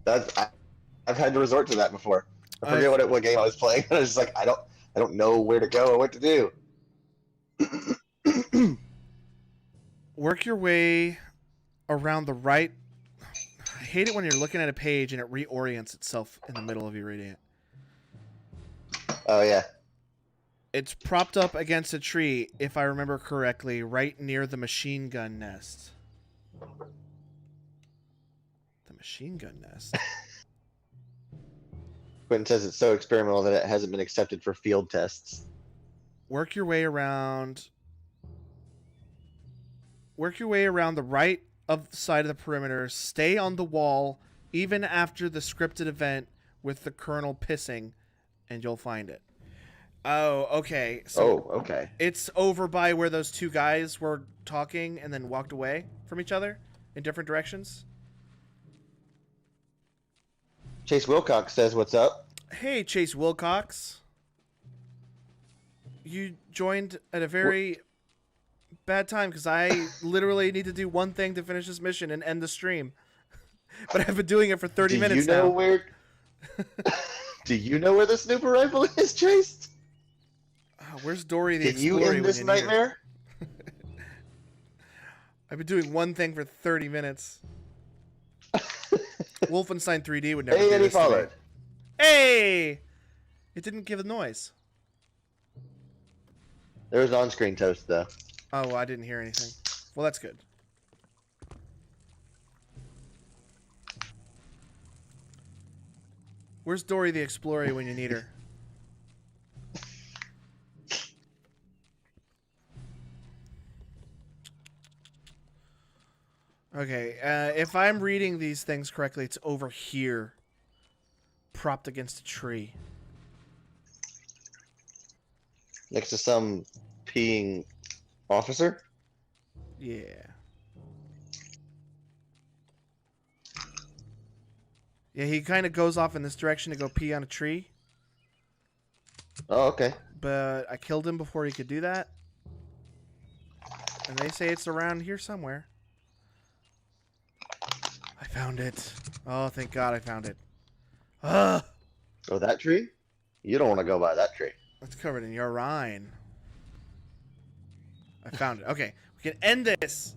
I've had to resort to that before. I forget what game I was playing. I was just like, I don't know where to go or what to do. Work your way around the right. I hate it when you're looking at a page and it reorients itself in the middle of you reading it. Oh yeah. It's propped up against a tree, if I remember correctly, right near the machine gun nest. The machine gun nest? Quentin says it's so experimental that it hasn't been accepted for field tests. Work your way around the right of the side of the perimeter. Stay on the wall even after the scripted event with the colonel pissing, and you'll find it. Oh, okay. So okay. It's over by where those two guys were talking and then walked away from each other in different directions. Chase Wilcox says, "What's up?" Hey, Chase Wilcox. You joined at a very bad time because I literally need to do one thing to finish this mission and end the stream. But I've been doing it for 30 minutes now. Do you know where the snooper rifle is, Chase? Where's Dory the Can you Explorer? end this nightmare? I've been doing one thing for 30 minutes. Wolfenstein 3D would never do and he this to me. followed. Hey! It didn't give a noise. There was on-screen toast, though. Oh, well, I didn't hear anything. Well, that's good. Where's Dory the Explorer when you need her? Okay, if I'm reading these things correctly, it's over here. Propped against a tree. Next to some peeing officer? Yeah. Yeah, he kind of goes off in this direction to go pee on a tree. Oh, okay. But I killed him before he could do that. And they say it's around here somewhere. I found it. Oh, thank God I found it. Ugh. Oh, that tree? You don't want to go by that tree. It's covered in urine. I found it. Okay, we can end this.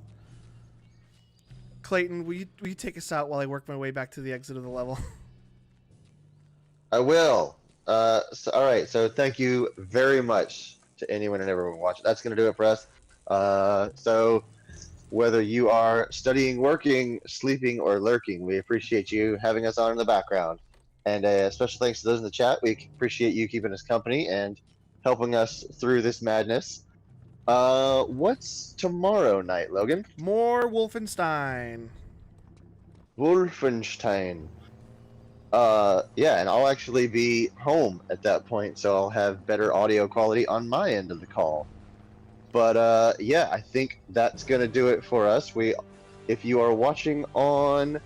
Clayton, will you take us out while I work my way back to the exit of the level? I will. All right, so thank you very much to anyone and everyone watching. That's going to do it for us. So whether you are studying, working, sleeping, or lurking, we appreciate you having us on in the background. And special thanks to those in the chat. We appreciate you keeping us company and helping us through this madness. What's tomorrow night, Logan? More Wolfenstein. Wolfenstein. Yeah, and I'll actually be home at that point, so I'll have better audio quality on my end of the call. But yeah, I think that's gonna do it for us. If you are watching on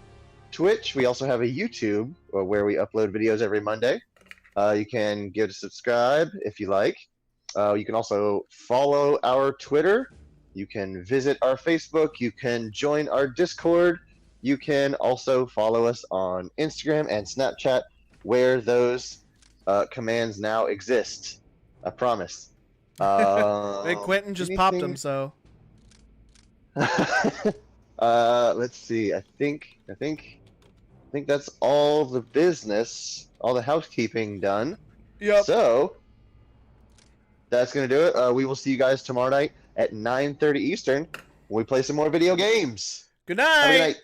Twitch, we also have a YouTube where we upload videos every Monday. You can give it a subscribe if you like. You can also follow our Twitter. You can visit our Facebook. You can join our Discord. You can also follow us on Instagram and Snapchat, where those commands now exist. I promise. Hey, Quentin just popped them, so. Let's see. I think that's all the business, all the housekeeping done. Yep. So that's gonna do it. We will see you guys tomorrow night at 9:30 Eastern when we play some more video games. Good night. Have a good night.